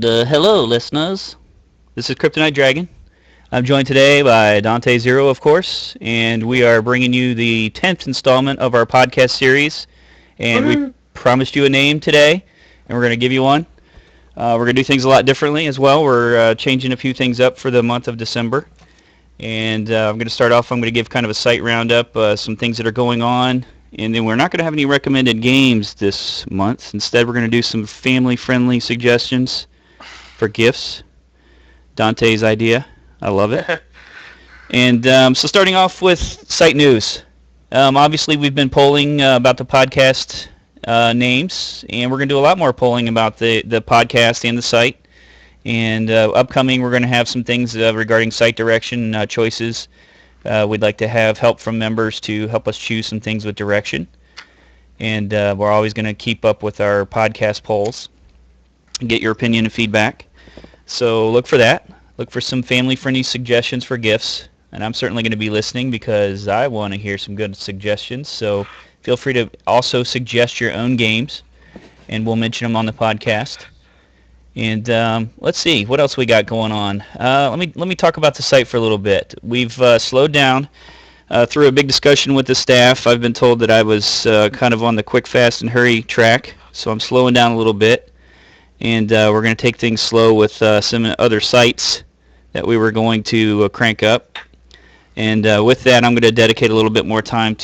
Hello, listeners. This is Kryptonite Dragon. I'm joined today by Dante Zero, of course, and we are bringing you the 10th installment of our podcast series. And we promised you a name today, and we're going to give you one. We're going to do things a lot differently as well. We're changing a few things up for the month of December. And I'm going to start off, I'm going to give kind of a site roundup, some things that are going on. And then we're not going to have any recommended games this month. Instead, we're going to do some family-friendly suggestions for gifts. Dante's idea. I love it. And so starting off with site news. Obviously, we've been polling about the podcast names, and we're going to do a lot more polling about the podcast and the site. And upcoming, we're going to have some things regarding site direction choices. We'd like to have help from members to help us choose some things with direction. And we're always going to keep up with our podcast polls and get your opinion and feedback. So look for that. Look for some family-friendly suggestions for gifts. And I'm certainly going to be listening because I want to hear some good suggestions. So feel free to also suggest your own games, and we'll mention them on the podcast. And let's see, what else we got going on? Let me talk about the site for a little bit. We've slowed down through a big discussion with the staff. I've been told that I was kind of on the quick, fast, and hurry track, so I'm slowing down a little bit. And we're going to take things slow with some other sites that we were going to crank up. And with that, I'm going to dedicate a little bit more time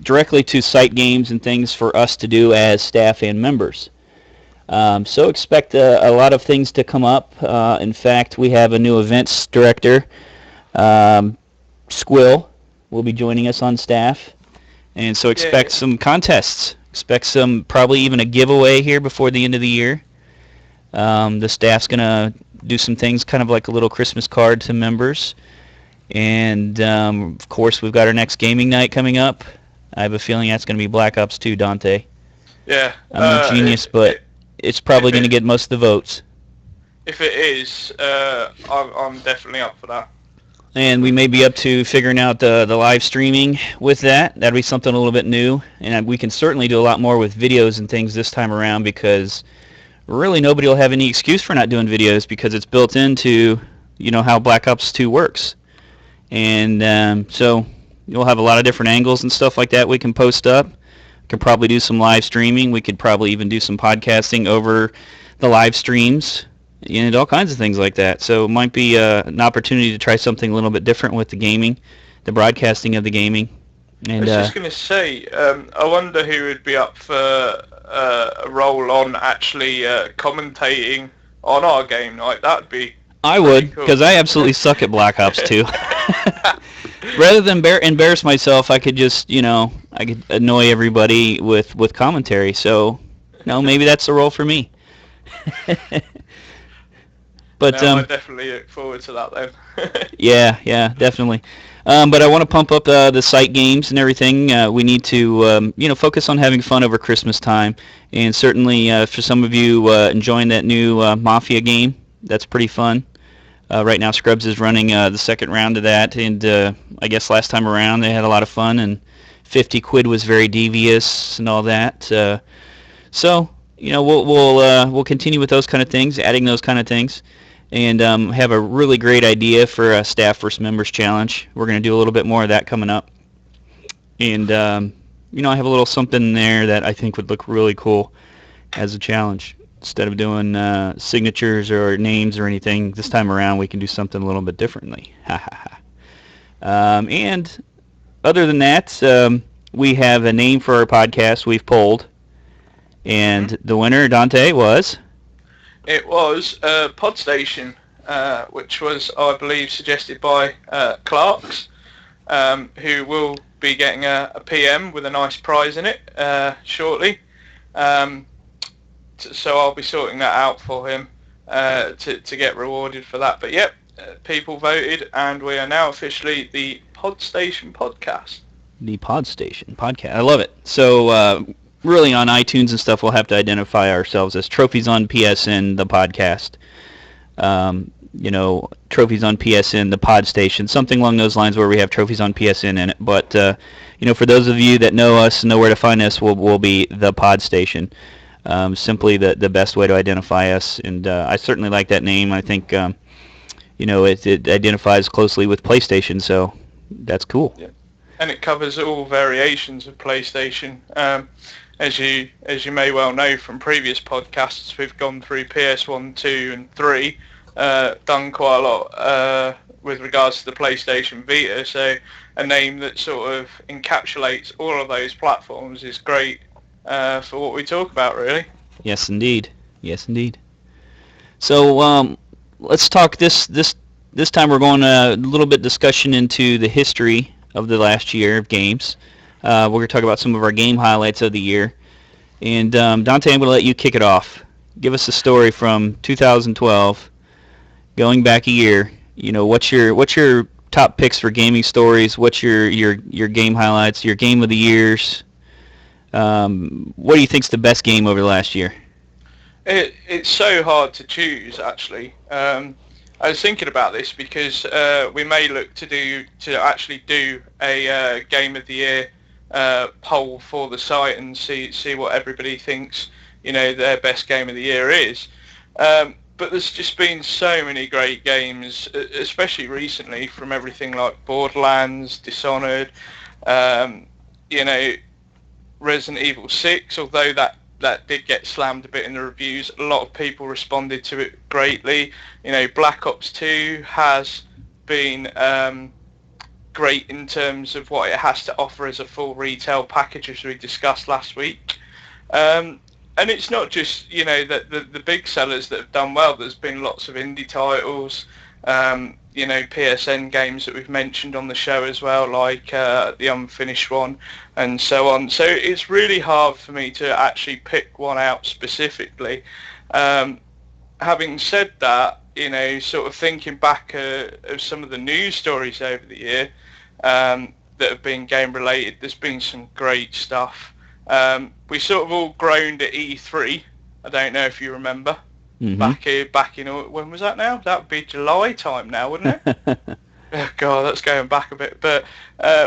directly to site games and things for us to do as staff and members. So expect a lot of things to come up. In fact, we have a new events director, Squill, will be joining us on staff. And so expect some contests. Expect some, probably even a giveaway here before the end of the year. The staff's going to do some things, kind of like a little Christmas card to members. And, of course, we've got our next gaming night coming up. I have a feeling that's going to be Black Ops 2, Dante. Yeah. I'm a genius, but it's probably going to get most of the votes. If it is, I'm definitely up for that. And we may be up to figuring out the live streaming with that. That'd be something a little bit new. And we can certainly do a lot more with videos and things this time around because really nobody will have any excuse for not doing videos because it's built into, how Black Ops 2 works. And so you'll have a lot of different angles and stuff like that we can post up. Could probably do some live streaming. We could probably even do some podcasting over the live streams and all kinds of things like that. So it might be an opportunity to try something a little bit different with the gaming, the broadcasting of the gaming. And, I was just going to say, I wonder who would be up for a role on actually commentating on our game night. That'd be I would, because I absolutely suck at Black Ops 2. Rather than embarrass myself, I could just, I could annoy everybody with commentary. So, maybe that's the role for me. But I definitely look forward to that then. yeah, definitely. But I want to pump up the site games and everything. We need to, focus on having fun over Christmas time. And certainly for some of you enjoying that new Mafia game, that's pretty fun. Right now, Scrubs is running the second round of that, and I guess last time around they had a lot of fun, and 50 quid was very devious and all that. So, we'll continue with those kind of things, adding those kind of things, and have a really great idea for a Staff versus Members Challenge. We're going to do a little bit more of that coming up. And, I have a little something there that I think would look really cool as a challenge. Instead of doing signatures or names or anything, this time around we can do something a little bit differently. And other than that, we have a name for our podcast we've polled. And the winner, Dante, was? It was PodStation, which was, I believe, suggested by Clarks, who will be getting a PM with a nice prize in it shortly. So I'll be sorting that out for him to get rewarded for that. But yep, people voted, and we are now officially the PodStation podcast. The PodStation podcast. I love it. So really on iTunes and stuff, we'll have to identify ourselves as Trophies on PSN, the podcast. Trophies on PSN, the PodStation, something along those lines where we have Trophies on PSN in it. But, for those of you that know us and know where to find us, we'll be the PodStation. simply the best way to identify us. And I certainly like that name. I think it identifies closely with PlayStation, so that's cool. Yeah. And it covers all variations of PlayStation. As you may well know from previous podcasts, we've gone through PS1, 2, and 3, done quite a lot with regards to the PlayStation Vita. So a name that sort of encapsulates all of those platforms is great for what we talk about, really. Yes, indeed. Yes, indeed. So let's talk this time. We're going a little bit discussion into the history of the last year of games. We're going to talk about some of our game highlights of the year. And Dante, I'm going to let you kick it off. Give us a story from 2012, going back a year. What's your top picks for gaming stories? What's your game highlights? Your game of the years? What do you think's the best game over the last year? It's so hard to choose, actually. I was thinking about this because we may look to actually do a game of the year poll for the site and see what everybody thinks their best game of the year is. But there's just been so many great games, especially recently, from everything like Borderlands, Dishonored, Resident Evil 6, although that did get slammed a bit in the reviews. A lot of people responded to it greatly. Black Ops 2 has been great in terms of what it has to offer as a full retail package, as we discussed last week. And it's not just, the big sellers that have done well. There's been lots of indie titles, PSN games that we've mentioned on the show as well, like the Unfinished One and so on. So it's really hard for me to actually pick one out specifically. Having said that, sort of thinking back of some of the news stories over the year that have been game related, there's been some great stuff. We sort of all groaned at E3. I don't know if you remember. Mm-hmm. Back in when was that now? That would be July time now, wouldn't it? Oh God, that's going back a bit. But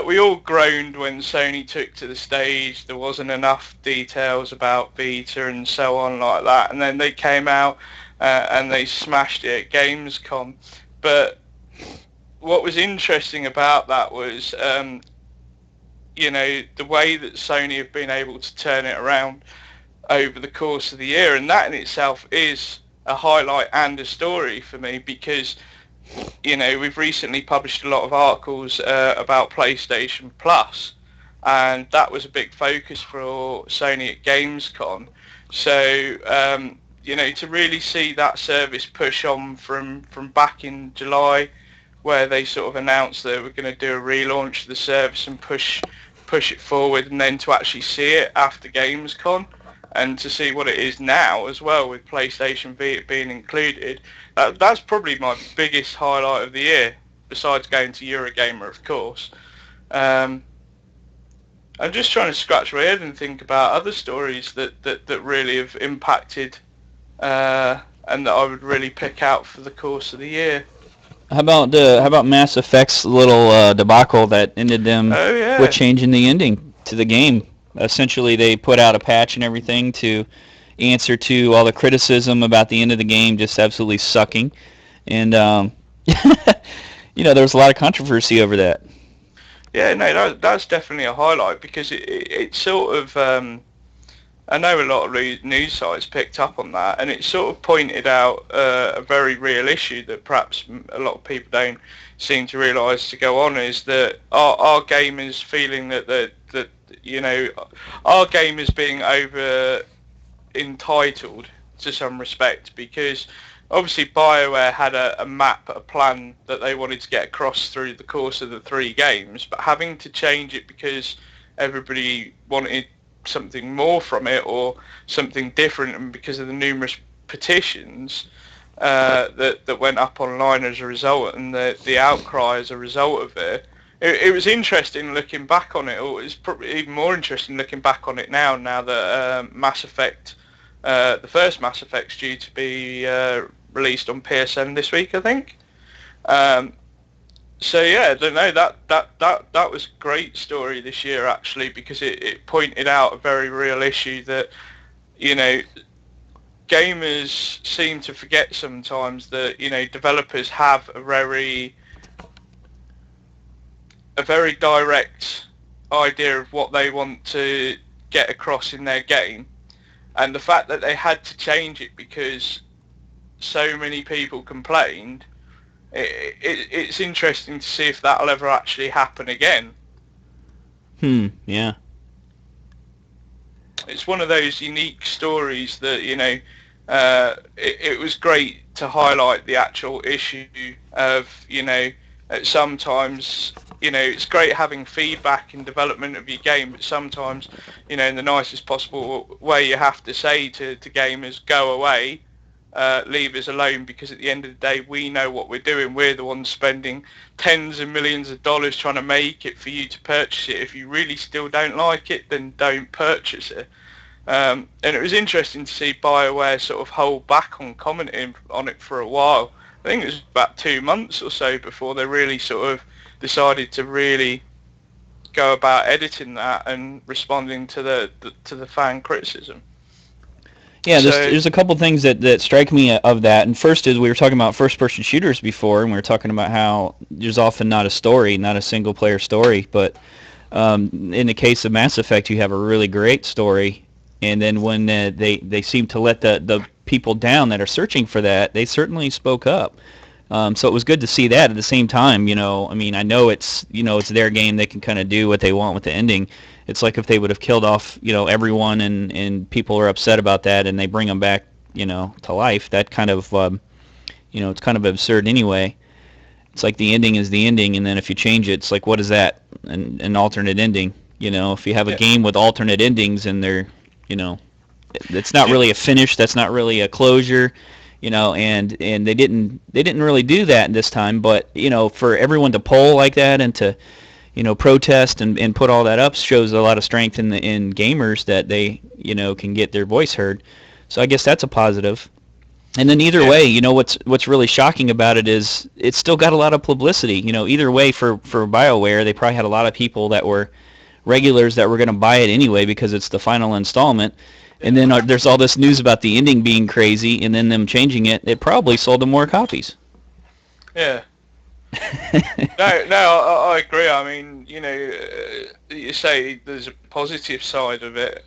we all groaned when Sony took to the stage. There wasn't enough details about Vita and so on like that. And then they came out and they smashed it at Gamescom. But what was interesting about that was, the way that Sony have been able to turn it around over the course of the year, and that in itself is a highlight and a story for me, because we've recently published a lot of articles about PlayStation Plus, and that was a big focus for Sony at Gamescom. So to really see that service push on from back in July, where they sort of announced they were going to do a relaunch of the service and push it forward, and then to actually see it after Gamescom, and to see what it is now as well with PlayStation Vita being included, that's probably my biggest highlight of the year, besides going to Eurogamer, of course. I'm just trying to scratch my head and think about other stories that really have impacted and that I would really pick out for the course of the year. How about Mass Effect's little debacle that ended them with changing the ending to the game? Essentially, they put out a patch and everything to answer to all the criticism about the end of the game just absolutely sucking, and there was a lot of controversy over that. Yeah, no, that's definitely a highlight, because it sort of, I know a lot of news sites picked up on that, and it sort of pointed out a very real issue that perhaps a lot of people don't seem to realise to go on, is that our gamers feeling that our gamers being over entitled to some respect, because obviously BioWare had a map, a plan that they wanted to get across through the course of the 3 games, but having to change it because everybody wanted something more from it or something different, and because of the numerous petitions that went up online as a result, and the outcry as a result of it was interesting looking back on it, or it's probably even more interesting looking back on it now that Mass Effect, the first Mass Effect's due to be released on PSN this week, I think. So yeah, I don't know, that was a great story this year, actually, because it pointed out a very real issue that you know, gamers seem to forget sometimes that, you know, developers have a very direct idea of what they want to get across in their game, and the fact that they had to change it because so many people complained, it's interesting to see if that'll ever actually happen again. Yeah. It's one of those unique stories that, you know, it was great to highlight the actual issue of, you know, sometimes, you know, it's great having feedback in development of your game, but sometimes, you know, in the nicest possible way, you have to say to gamers, go away, leave us alone, because at the end of the day, we know what we're doing. We're the ones spending tens of millions of dollars trying to make it for you to purchase it. If you really still don't like it, then don't purchase it. And it was interesting to see BioWare sort of hold back on commenting on it for a while. I think it was about 2 months or so before they really sort of decided to really go about editing that and responding to the fan criticism. Yeah, there's a couple things that strike me of that. And first is we were talking about first-person shooters before, and we were talking about how there's often not a story, not a single-player story. But in the case of Mass Effect, you have a really great story, and then when they seem to let the people down that are searching for that, they certainly spoke up. So it was good to see that. At the same time, you know, I mean, I know it's their game. They can kind of do what they want with the ending. It's like if they would have killed off, you know, everyone and people are upset about that and they bring them back, you know, to life. That kind of, you know, it's kind of absurd anyway. It's like the ending is the ending, and then if you change it, it's like, what is that? An alternate ending. You know, if you have a game with alternate endings and they're, you know, it's not really a finish. That's not really a closure. You know, and they didn't really do that this time. But you know, for everyone to poll like that and to, you know, protest and put all that up shows a lot of strength in gamers that they, you know, can get their voice heard. So I guess that's a positive. And then either way, you know, what's really shocking about it is it's still got a lot of publicity. You know, either way for BioWare, they probably had a lot of people that were regulars that were going to buy it anyway because it's the final installment. And then there's all this news about the ending being crazy, and then them changing it. It probably sold them more copies. Yeah. No, I agree. I mean, you know, you say there's a positive side of it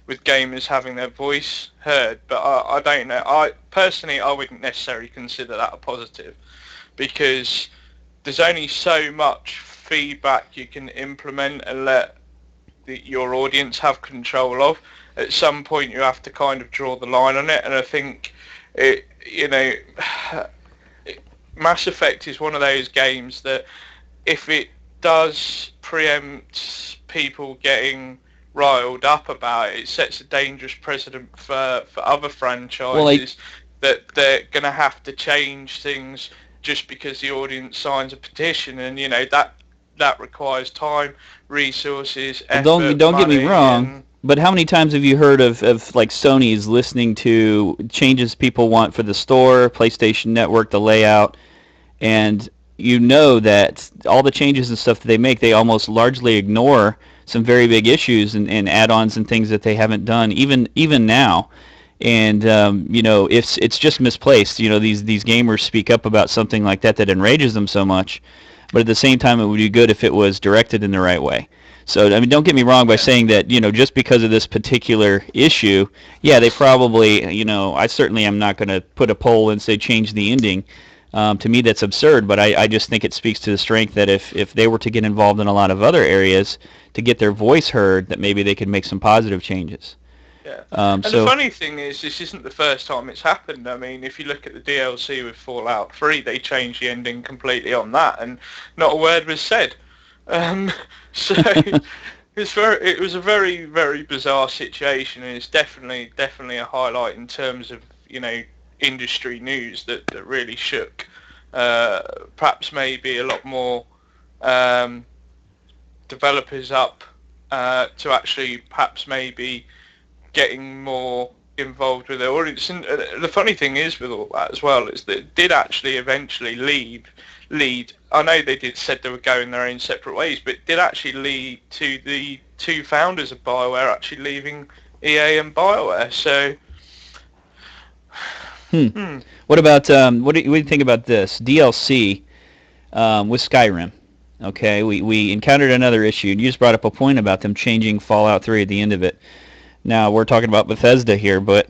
with gamers having their voice heard, but I don't know. I personally wouldn't necessarily consider that a positive, because there's only so much feedback you can implement and let your audience have control of. At some point, you have to kind of draw the line on it, and I think it, you know. Mass Effect is one of those games that if it does preempt people getting riled up about it, it sets a dangerous precedent for other franchises that they're going to have to change things just because the audience signs a petition, and you know that requires time, resources, effort, don't get me money, wrong. But how many times have you heard of like Sony's listening to changes people want for the store, PlayStation Network, the layout, and you know that all the changes and stuff that they make, they almost largely ignore some very big issues and add-ons and things that they haven't done even now. And you know, it's just misplaced. You know, these gamers speak up about something like that enrages them so much, but at the same time, it would be good if it was directed in the right way. So, I mean, don't get me wrong by saying that, you know, just because of this particular issue, yeah, they probably, you know, I certainly am not going to put a poll and say change the ending. To me, that's absurd, but I just think it speaks to the strength that if they were to get involved in a lot of other areas to get their voice heard, that maybe they could make some positive changes. Yeah. And the funny thing is, this isn't the first time it's happened. I mean, if you look at the DLC with Fallout 3, they changed the ending completely on that, and not a word was said. So it was a very, very bizarre situation, and it's definitely a highlight in terms of, you know, industry news that really shook perhaps maybe a lot more developers up to actually perhaps maybe getting more involved with their audience. And the funny thing is with all that as well is that it did actually eventually lead. I know they said they were going their own separate ways, but it did actually lead to the two founders of BioWare actually leaving EA and BioWare. So, What about what do you think about this DLC with Skyrim? Okay, we encountered another issue. You just brought up a point about them changing Fallout 3 at the end of it. Now we're talking about Bethesda here, but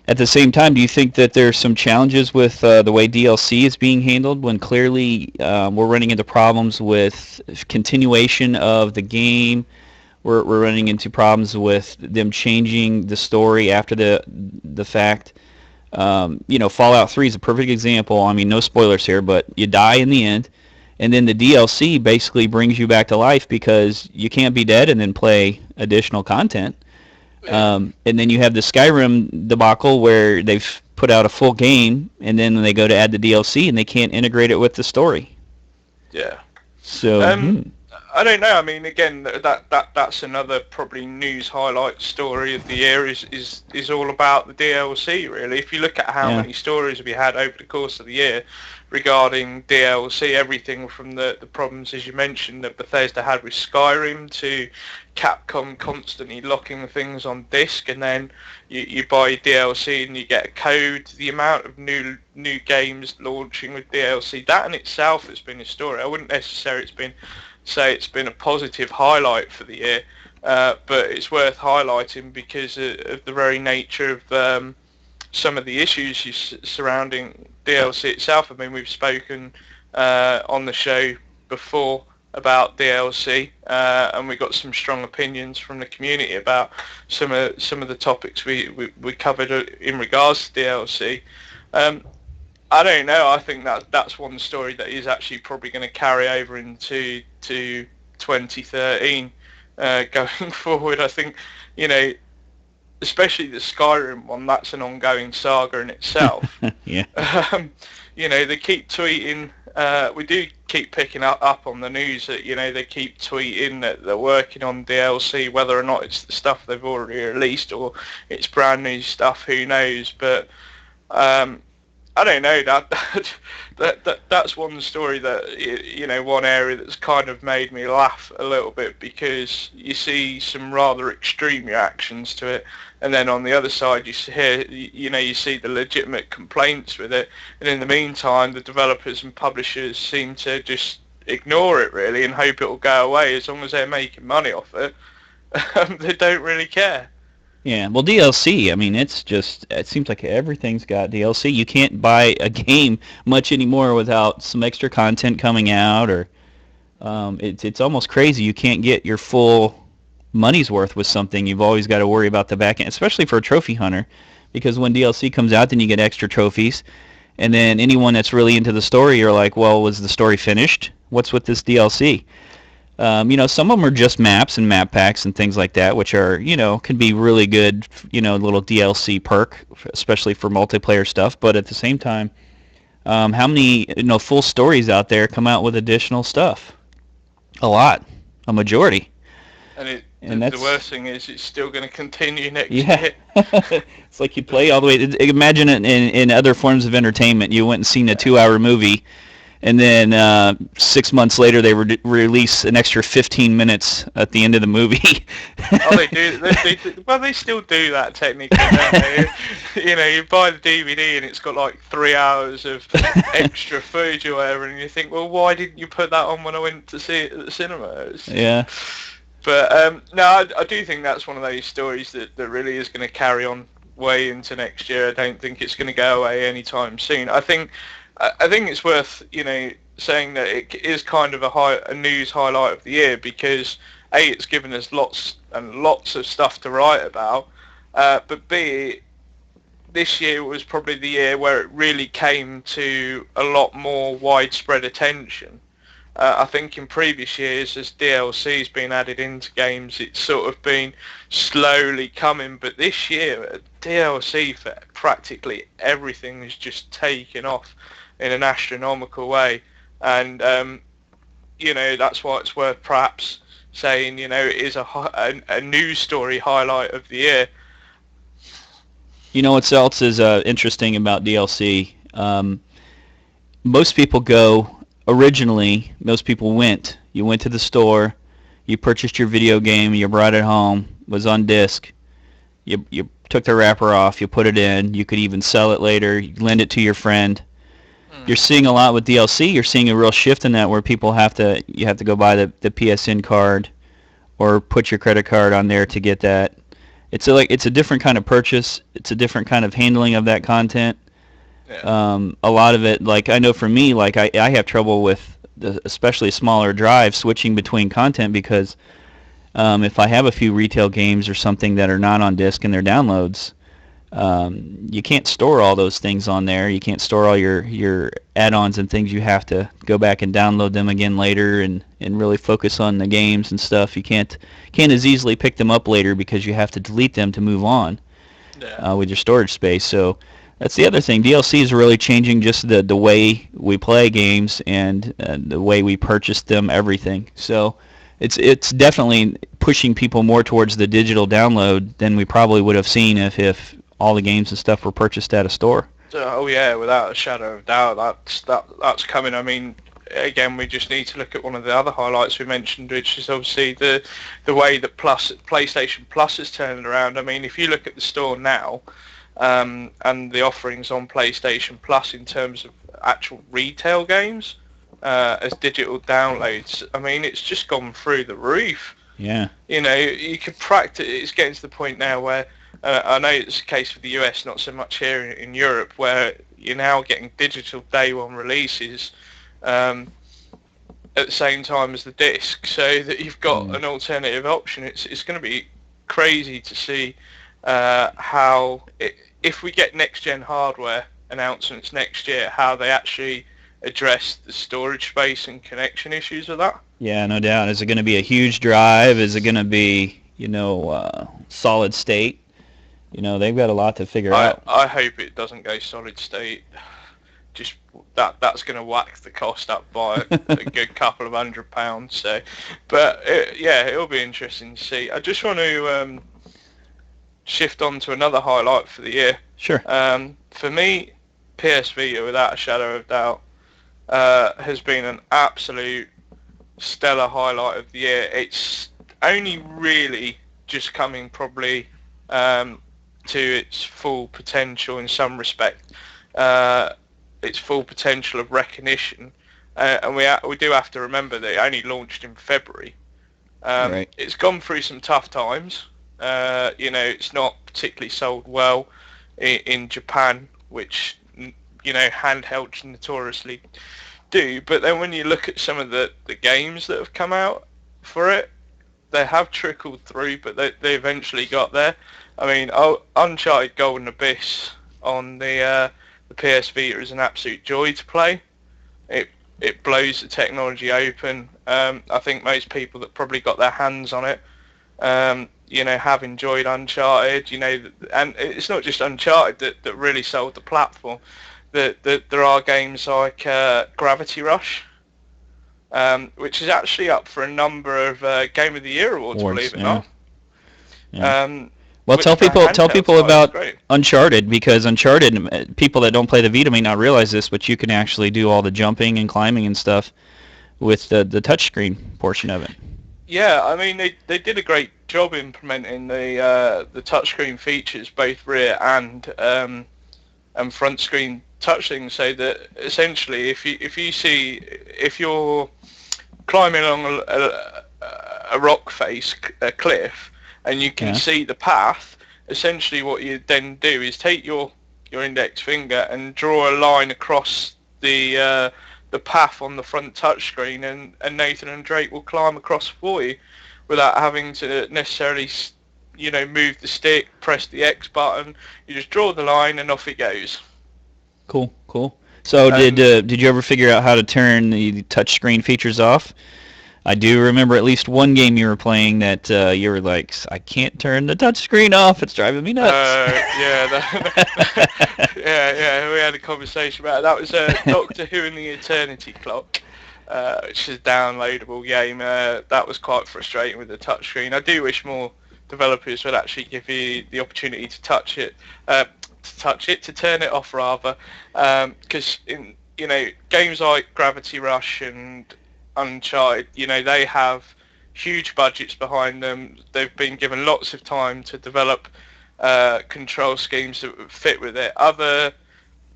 at the same time, do you think that there's some challenges with the way DLC is being handled when clearly we're running into problems with continuation of the game? We're running into problems with them changing the story after the fact. Fallout 3 is a perfect example. I mean, no spoilers here, but you die in the end, and then the DLC basically brings you back to life because you can't be dead and then play additional content. And then you have the Skyrim debacle where they've put out a full game, and then when they go to add the DLC, and they can't integrate it with the story. Yeah. So I don't know. I mean, again, that's another probably news highlight story of the year is all about the DLC. Really, if you look at how many stories we had over the course of the year regarding DLC, everything from the problems, as you mentioned, that Bethesda had with Skyrim to Capcom constantly locking things on disc, and then you buy DLC and you get a code. The amount of new games launching with DLC, that in itself has been a story. I wouldn't necessarily say it's been a positive highlight for the year, but it's worth highlighting because of the very nature of some of the issues surrounding DLC itself. I mean, we've spoken on the show before about DLC, and we got some strong opinions from the community about some of the topics we covered in regards to DLC. I don't know. I think that's one story that is actually probably going to carry over into 2013 going forward. I think, especially the Skyrim one, that's an ongoing saga in itself. Yeah. They keep tweeting. We do keep picking up on the news that they keep tweeting that they're working on DLC, whether or not it's the stuff they've already released or it's brand new stuff. Who knows? But I don't know. That's one story that one area that's kind of made me laugh a little bit because you see some rather extreme reactions to it, and then on the other side you see the legitimate complaints with it, and in the meantime the developers and publishers seem to just ignore it really and hope it will go away as long as they're making money off it. They don't really care. Yeah, well, DLC, I mean, it seems like everything's got DLC. You can't buy a game much anymore without some extra content coming out, or it's almost crazy. You can't get your full money's worth with something. You've always got to worry about the back end, especially for a trophy hunter, because when DLC comes out, then you get extra trophies, and then anyone that's really into the story, you're like, well, was the story finished? What's with this DLC? Some of them are just maps and map packs and things like that, which are, can be really good, little DLC perk, especially for multiplayer stuff. But at the same time, how many, full stories out there come out with additional stuff? A lot, a majority. And the worst thing is it's still going to continue next year. It's like you play all the way. Imagine it in other forms of entertainment. You went and seen a 2-hour movie, and then 6 months later they release an extra 15 minutes at the end of the movie. Oh, they do. Well, they still do that technically, don't they? You buy the DVD and it's got like 3 hours of extra footage or whatever, and you think, well, why didn't you put that on when I went to see it at the cinema? Yeah. But no, I do think that's one of those stories that really is going to carry on way into next year. I don't think it's going to go away anytime soon. I think it's worth saying that it is kind of a news highlight of the year because A, it's given us lots and lots of stuff to write about, but B, this year was probably the year where it really came to a lot more widespread attention. I think in previous years, as DLC's been added into games, it's sort of been slowly coming. But this year, DLC for practically everything has just taken off in an astronomical way. And, that's why it's worth perhaps saying, it is a news story highlight of the year. You know what else is interesting about DLC? Most people you went to the store, you purchased your video game, you brought it home, was on disc, You took the wrapper off, you put it in. You could even sell it later, you lend it to your friend. You're seeing a lot with DLC. You're seeing a real shift in that where people you have to go buy the PSN card or put your credit card on there to get that. It's a different kind of purchase. It's a different kind of handling of that content. Yeah. A lot of it, like I know for me, like I have trouble with especially smaller drives switching between content because if I have a few retail games or something that are not on disc and they're downloads, you can't store all those things on there. You can't store all your add-ons and things. You have to go back and download them again later and really focus on the games and stuff. You can't as easily pick them up later because you have to delete them to move on with your storage space. So that's the other thing. DLC is really changing just the way we play games and the way we purchase them, everything. So it's definitely pushing people more towards the digital download than we probably would have seen if all the games and stuff were purchased at a store. Oh yeah, without a shadow of doubt, that's coming. I mean, again, we just need to look at one of the other highlights we mentioned, which is obviously the way that PlayStation Plus has turned around. I mean, if you look at the store now, and the offerings on PlayStation Plus in terms of actual retail games as digital downloads, I mean, it's just gone through the roof. Yeah. You know, you could practice. It's getting to the point now where I know it's the case for the US, not so much here in Europe, where you're now getting digital day one releases at the same time as the disc, so that you've got an alternative option. It's going to be crazy to see how, if we get next-gen hardware announcements next year, how they actually address the storage space and connection issues with that. Yeah, no doubt. Is it going to be a huge drive? Is it going to be, solid state? They've got a lot to figure out. I hope it doesn't go solid state. Just that's going to whack the cost up by a good couple of £100. So, but it'll be interesting to see. I just want to shift on to another highlight for the year. Sure. For me, PS Vita, without a shadow of doubt, has been an absolute stellar highlight of the year. It's only really just coming probably to its full potential in some respect, its full potential of recognition, and we do have to remember that it only launched in February. Right. It's gone through some tough times. It's not particularly sold well in Japan, which handhelds notoriously do. But then when you look at some of the games that have come out for it, they have trickled through, but they eventually got there. I mean, Uncharted Golden Abyss on the PS Vita is an absolute joy to play. It blows the technology open. I think most people that probably got their hands on it, have enjoyed Uncharted. And it's not just Uncharted that really sold the platform. There are games like Gravity Rush, which is actually up for a number of Game of the Year awards, believe it or not. Yeah. Well, tell people about Uncharted, because Uncharted, people that don't play the Vita may not realize this, but you can actually do all the jumping and climbing and stuff with the touchscreen portion of it. Yeah, I mean they did a great job implementing the touchscreen features, both rear and front screen touching, so that essentially if you're climbing along a rock face, a cliff, and you can see the path, essentially what you then do is take your index finger and draw a line across the path on the front touchscreen, and Nathan and Drake will climb across for you without having to necessarily move the stick, press the X button. You just draw the line and off it goes. Cool. So did you ever figure out how to turn the touchscreen features off? I do remember at least one game you were playing that you were like, I can't turn the touchscreen off. It's driving me nuts. Yeah. We had a conversation about it. That was Doctor Who and the Eternity Clock, which is a downloadable game. That was quite frustrating with the touchscreen. I do wish more developers would actually give you the opportunity to touch it, to turn it off rather, because in games like Gravity Rush and Uncharted, they have huge budgets behind them. They've been given lots of time to develop control schemes that would fit with it. Other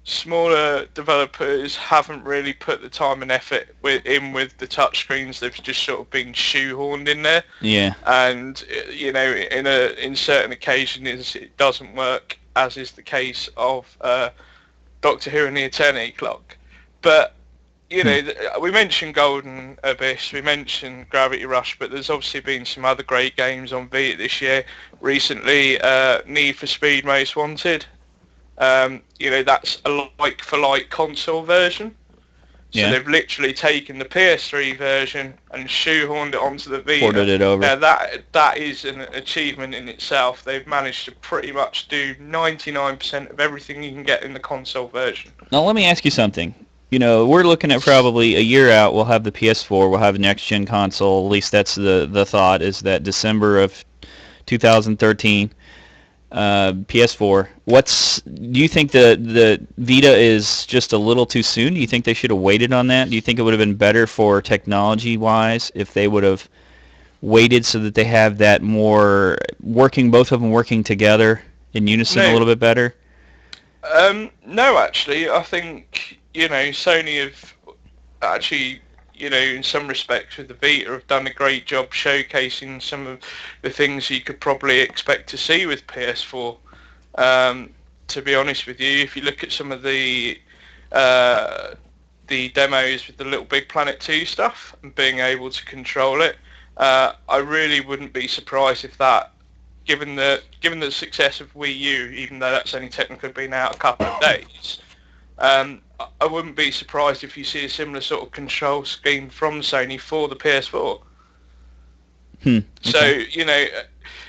smaller developers haven't really put the time and effort in with the touchscreens. They've just sort of been shoehorned in there. Yeah. And in certain occasions it doesn't work, as is the case of Doctor Who and the Eternity Clock. But we mentioned Golden Abyss, we mentioned Gravity Rush, but there's obviously been some other great games on Vita this year. Recently, Need for Speed Most Wanted. That's a like-for-like console version. So they've literally taken the PS3 version and shoehorned it onto the Vita. Ported it over. That is an achievement in itself. They've managed to pretty much do 99% of everything you can get in the console version. Now let me ask you something. We're looking at probably a year out. We'll have the PS4. We'll have a next-gen console. At least that's the thought, is that December of 2013. PS4. Do you think the Vita is just a little too soon? Do you think they should have waited on that? Do you think it would have been better for technology-wise if they would have waited so that they have that more both of them working together in unison a little bit better? No, actually, I think Sony have actually, in some respects with the Vita, have done a great job showcasing some of the things you could probably expect to see with PS4. To be honest with you, if you look at some of the demos with the Little Big Planet 2 stuff and being able to control it, I really wouldn't be surprised if that, given the success of Wii U, even though that's only technically been out a couple of days, I wouldn't be surprised if you see a similar sort of control scheme from Sony for the PS4. Okay. So,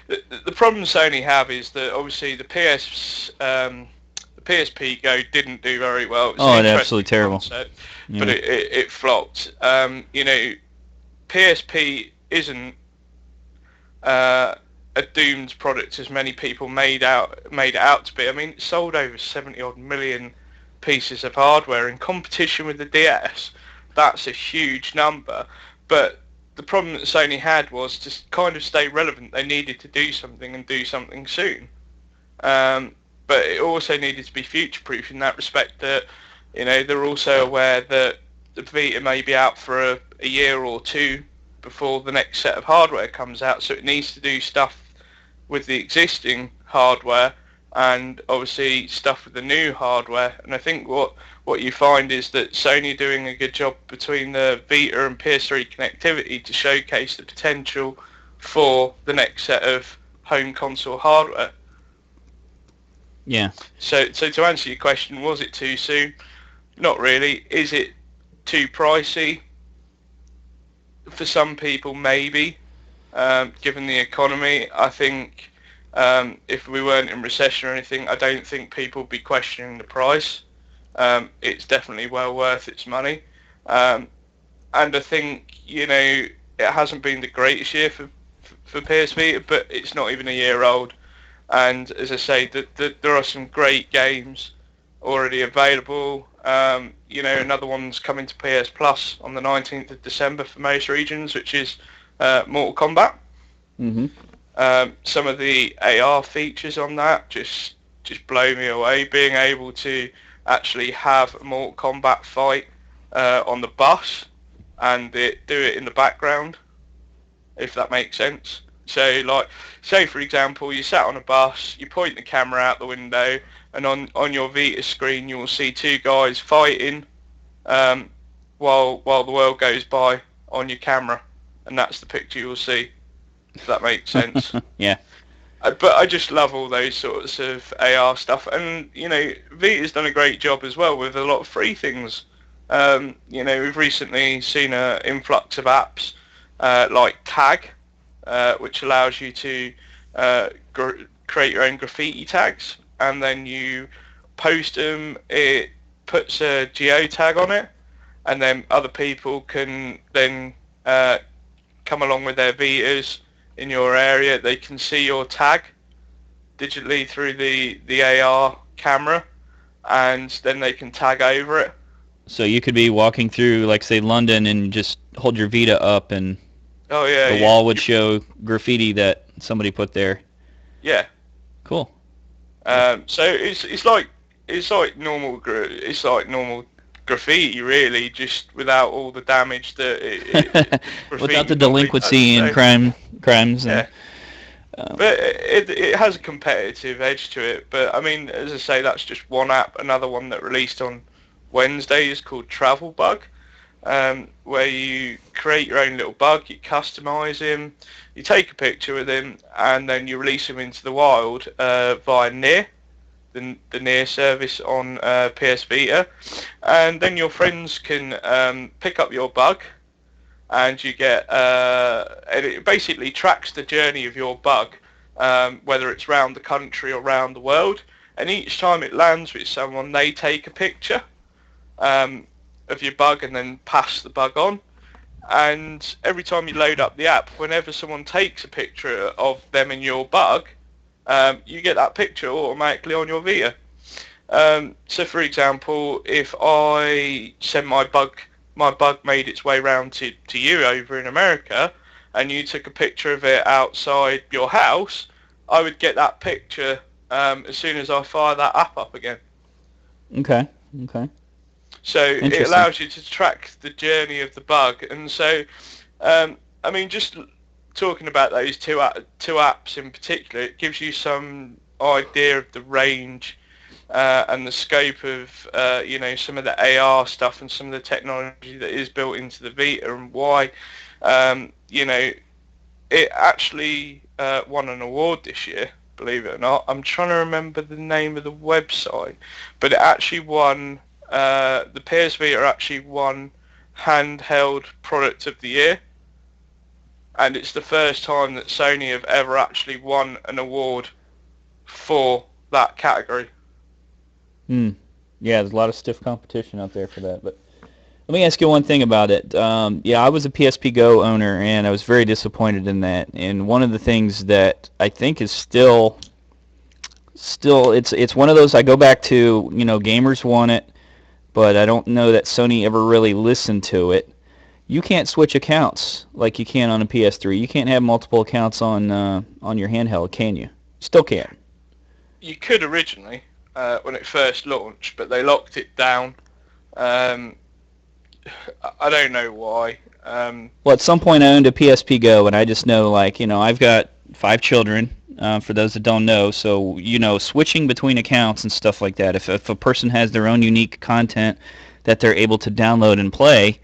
the problem Sony have is that obviously the PSP Go didn't do very well. It's absolutely terrible. Concept, but it flopped. PSP isn't a doomed product as many people made it out to be. I mean, it sold over 70-odd million pieces of hardware in competition with the DS. That's a huge number, but the problem that Sony had was to kind of stay relevant. They needed to do something and do something soon, but it also needed to be future-proof in that respect that they're also aware that the Vita may be out for a year or two before the next set of hardware comes out, so it needs to do stuff with the existing hardware and obviously stuff with the new hardware. And I think what you find is that Sony are doing a good job between the Vita and PS3 connectivity to showcase the potential for the next set of home console hardware. Yeah. So to answer your question, was it too soon? Not really. Is it too pricey? For some people, maybe. Given the economy, I think if we weren't in recession or anything, I don't think people would be questioning the price. It's definitely well worth its money. And I think, it hasn't been the greatest year for PS Vita, but it's not even a year old. And as I say, there are some great games already available. Another one's coming to PS Plus on the 19th of December for most regions, which is Mortal Kombat. Mm-hmm. Some of the AR features on that just blow me away. Being able to actually have a Mortal Kombat fight on the bus and do it in the background, if that makes sense. So, like, say for example, you sat on a bus, you point the camera out the window, and on your Vita screen you will see two guys fighting while the world goes by on your camera, and that's the picture you'll see. If that makes sense. Yeah. But I just love all those sorts of AR stuff, and Vita's done a great job as well with a lot of free things. We've recently seen an influx of apps like Tag, which allows you to create your own graffiti tags, and then you post them. It puts a geotag on it, and then other people can then come along with their Vitas in your area. They can see your tag digitally through the AR camera, and then they can tag over it. So you could be walking through, like, say, London, and just hold your Vita up, and the wall would show graffiti that somebody put there. Yeah. Cool. So it's like normal graffiti, really, just without all the damage that Without graffiti the normally does. delinquency and So crimes and yeah, but it has a competitive edge to it. But I mean, as I say, that's just one app. Another one that released on Wednesday is called Travel Bug, where you create your own little bug, you customize him, you take a picture with him, and then you release him into the wild via Near, the Near service on PS Vita, and then your friends can pick up your bug, and you get and it basically tracks the journey of your bug, whether it's round the country or round the world, and each time it lands with someone, they take a picture of your bug and then pass the bug on. And every time you load up the app, whenever someone takes a picture of them and your bug, you get that picture automatically on your Vita. So for example, if I send my bug made its way round to you over in America, and you took a picture of it outside your house, I would get that picture as soon as I fire that app up again. Okay. So it allows you to track the journey of the bug. And so, I mean, just talking about those two apps in particular, it gives you some idea of the range and the scope of, some of the AR stuff and some of the technology that is built into the Vita, and why, it actually won an award this year, believe it or not. I'm trying to remember the name of the website, but it actually won, the PS Vita actually won Handheld Product of the Year, and it's the first time that Sony have ever actually won an award for that category. Yeah, there's a lot of stiff competition out there for that. But let me ask you one thing about it. I was a PSP Go owner, and I was very disappointed in that. And one of the things that I think is still it's one of those I go back to, gamers want it, but I don't know that Sony ever really listened to it. You can't switch accounts like you can on a PS3. You can't have multiple accounts on your handheld, can you? Still can't. You could originally when it first launched, but they locked it down. I don't know why. Well, at some point I owned a PSP Go, and I just know, I've got 5 children, for those that don't know. So, switching between accounts and stuff like that, if a person has their own unique content that they're able to download and play,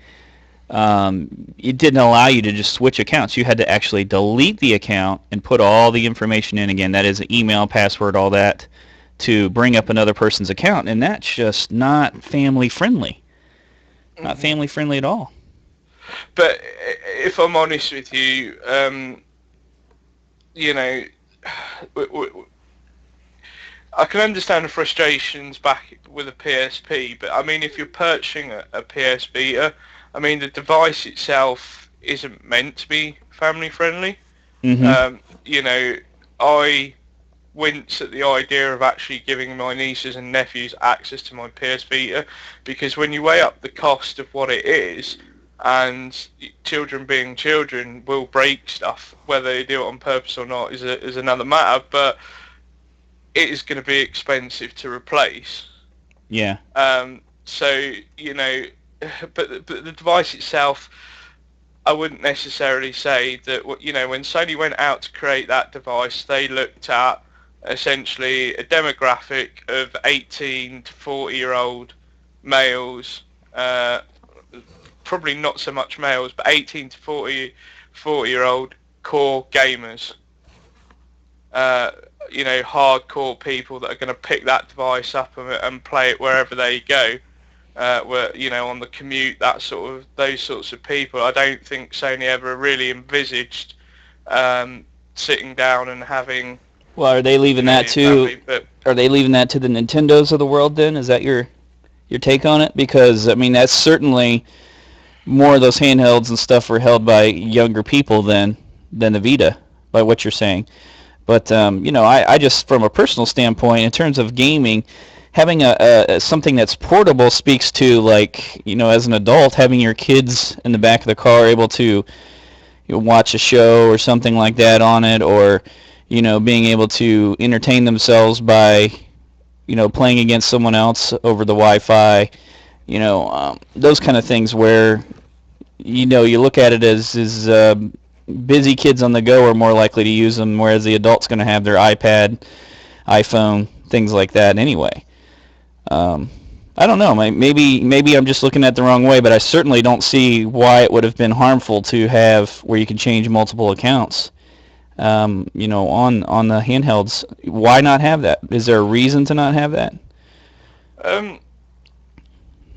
it didn't allow you to just switch accounts. You had to actually delete the account and put all the information in again. That is email, password, all that, to bring up another person's account, and that's just not family friendly. Not family friendly at all. But if I'm honest with you, I can understand the frustrations back with a PSP, but I mean, if you're purchasing a PS Vita, I mean, the device itself isn't meant to be family friendly. I wince at the idea of actually giving my nieces and nephews access to my PS Vita, because when you weigh up the cost of what it is, and children being children will break stuff, whether they do it on purpose or not is another matter, but it is going to be expensive to replace. Yeah. So, but the device itself, I wouldn't necessarily say that, when Sony went out to create that device, they looked at essentially a demographic of 18 to 40-year-old males, probably not so much males, but 18 to 40-year-old core gamers, hardcore people that are going to pick that device up and play it wherever they go, on the commute, those sorts of people. I don't think Sony ever really envisaged sitting down and having. Well, are they leaving that to? Are they leaving that to the Nintendos of the world? Then is that your take on it? Because I mean, that's certainly more of those handhelds and stuff are held by younger people than the Vita, by what you're saying. But I just, from a personal standpoint, in terms of gaming, having a something that's portable speaks to, as an adult, having your kids in the back of the car able to watch a show or something like that on it, or being able to entertain themselves by, playing against someone else over the Wi-Fi, those kind of things where, you look at it as busy kids on the go are more likely to use them, whereas the adult's going to have their iPad, iPhone, things like that anyway. I don't know. Maybe I'm just looking at it the wrong way, but I certainly don't see why it would have been harmful to have where you can change multiple accounts. On the handhelds. Why not have that? Is there a reason to not have that?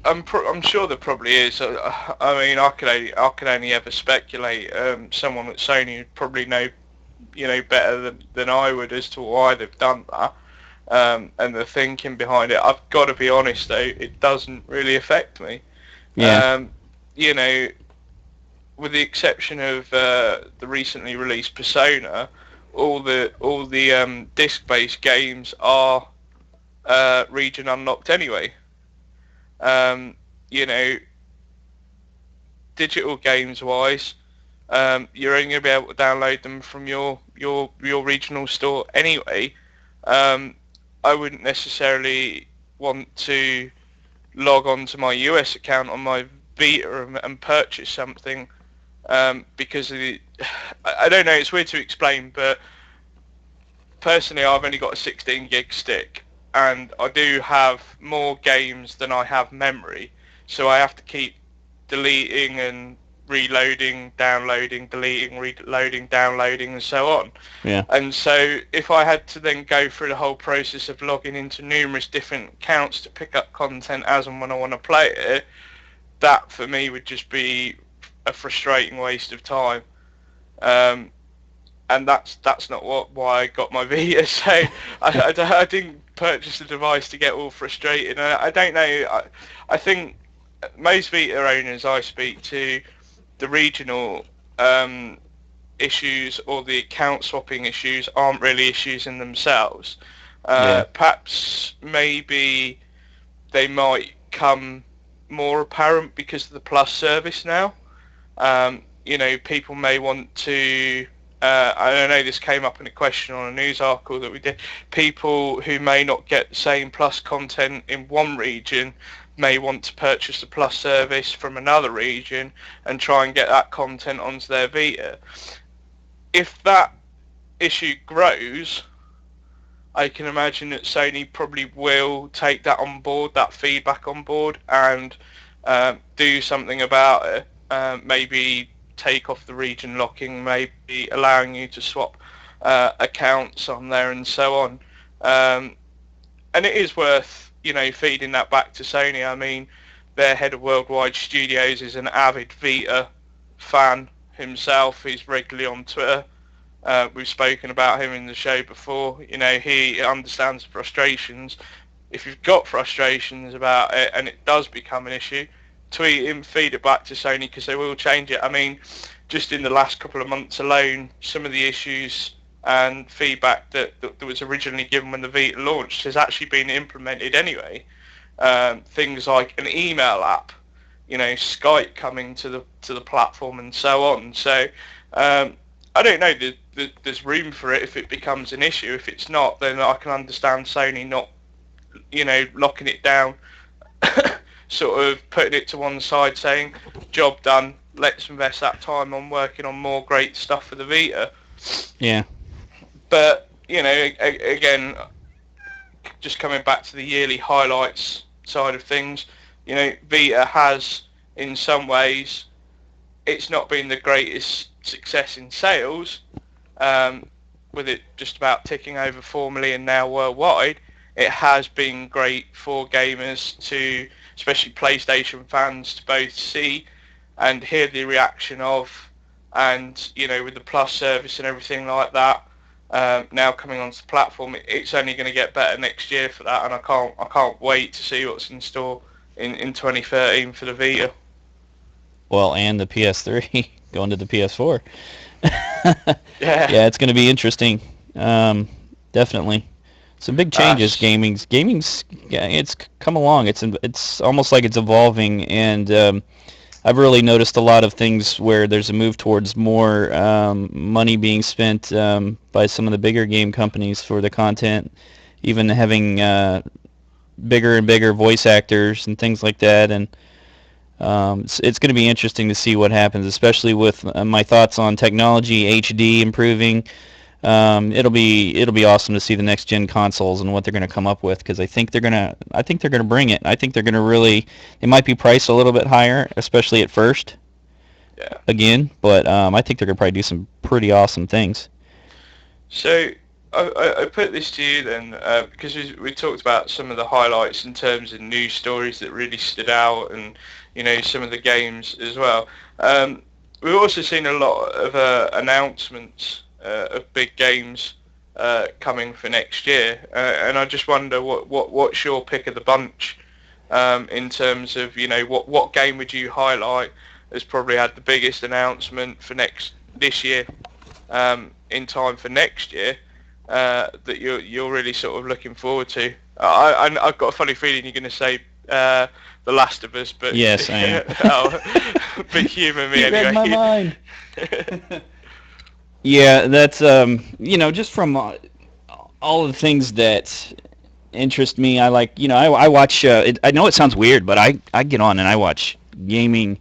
I'm sure there probably is. I mean, I could only ever speculate. Someone at Sony would probably know, better than I would as to why they've done that, and the thinking behind it. I've got to be honest though, it doesn't really affect me. Yeah. With the exception of the recently released Persona, all the disc-based games are region unlocked anyway. Digital games wise, you're only going to be able to download them from your regional store anyway. I wouldn't necessarily want to log on to my US account on my Vita and purchase something because of I don't know, it's weird to explain, but personally I've only got a 16 gig stick and I do have more games than I have memory, so I have to keep deleting and reloading, downloading, deleting, reloading, downloading, and so on. Yeah. And so if I had to then go through the whole process of logging into numerous different accounts to pick up content as and when I want to play it, that for me would just be a frustrating waste of time. And that's not why I got my Vita. So I didn't purchase the device to get all frustrated. And I don't know. I think most Vita owners I speak to, the regional issues or the account swapping issues aren't really issues in themselves. Perhaps maybe they might come more apparent because of the Plus service now. People may want to. I know this came up in a question on a news article that we did. People who may not get the same Plus content in one region may want to purchase the Plus service from another region and try and get that content onto their Vita. If that issue grows, I can imagine that Sony probably will take that on board, that feedback on board, and do something about it. Maybe take off the region locking, maybe allowing you to swap accounts on there and so on. And it is worth, feeding that back to Sony. I mean, their head of worldwide studios is an avid Vita fan himself. He's regularly on Twitter. We've spoken about him in the show before. He understands the frustrations. If you've got frustrations about it and it does become an issue, tweet him, feed it back to Sony, because they will change it. I mean, just in the last couple of months alone, some of the issues and feedback that was originally given when the Vita launched has actually been implemented anyway. Things like an email app, Skype coming to the platform and so on. So I don't know. There's room for it if it becomes an issue. If it's not, then I can understand Sony not, locking it down, sort of putting it to one side, saying, job done, let's invest that time on working on more great stuff for the Vita. Yeah. But, again, just coming back to the yearly highlights side of things, Vita has, in some ways, it's not been the greatest success in sales, with it just about ticking over 4 million now worldwide. It has been great for gamers to, especially PlayStation fans, to both see and hear the reaction of, and with the Plus service and everything like that now coming onto the platform, it's only going to get better next year for that, and I can't wait to see what's in store in 2013 for the Vita. Well, and the PS3 going to the PS4. Yeah, it's going to be interesting. Definitely. Some big changes. Gaming's it's come along. It's almost like it's evolving, and I've really noticed a lot of things where there's a move towards more money being spent by some of the bigger game companies for the content, even having bigger and bigger voice actors and things like that. And it's going to be interesting to see what happens, especially with my thoughts on technology, HD improving. It'll be awesome to see the next gen consoles and what they're going to come up with, because I think they're gonna bring it. I think they're going to really. It might be priced a little bit higher, especially at first. Yeah. Again, but I think they're going to probably do some pretty awesome things. So I put this to you then, because we talked about some of the highlights in terms of news stories that really stood out, and some of the games as well. We've also seen a lot of announcements of big games coming for next year, and I just wonder what's your pick of the bunch in terms of what game would you highlight has probably had the biggest announcement for this year, in time for next year, that you're really sort of looking forward to. I've got a funny feeling you're going to say The Last of Us, but Yes, I am. but humour me You anyway. read my mind. Yeah, that's just from all of the things that interest me. I like, I watch. I know it sounds weird, but I get on and I watch gaming.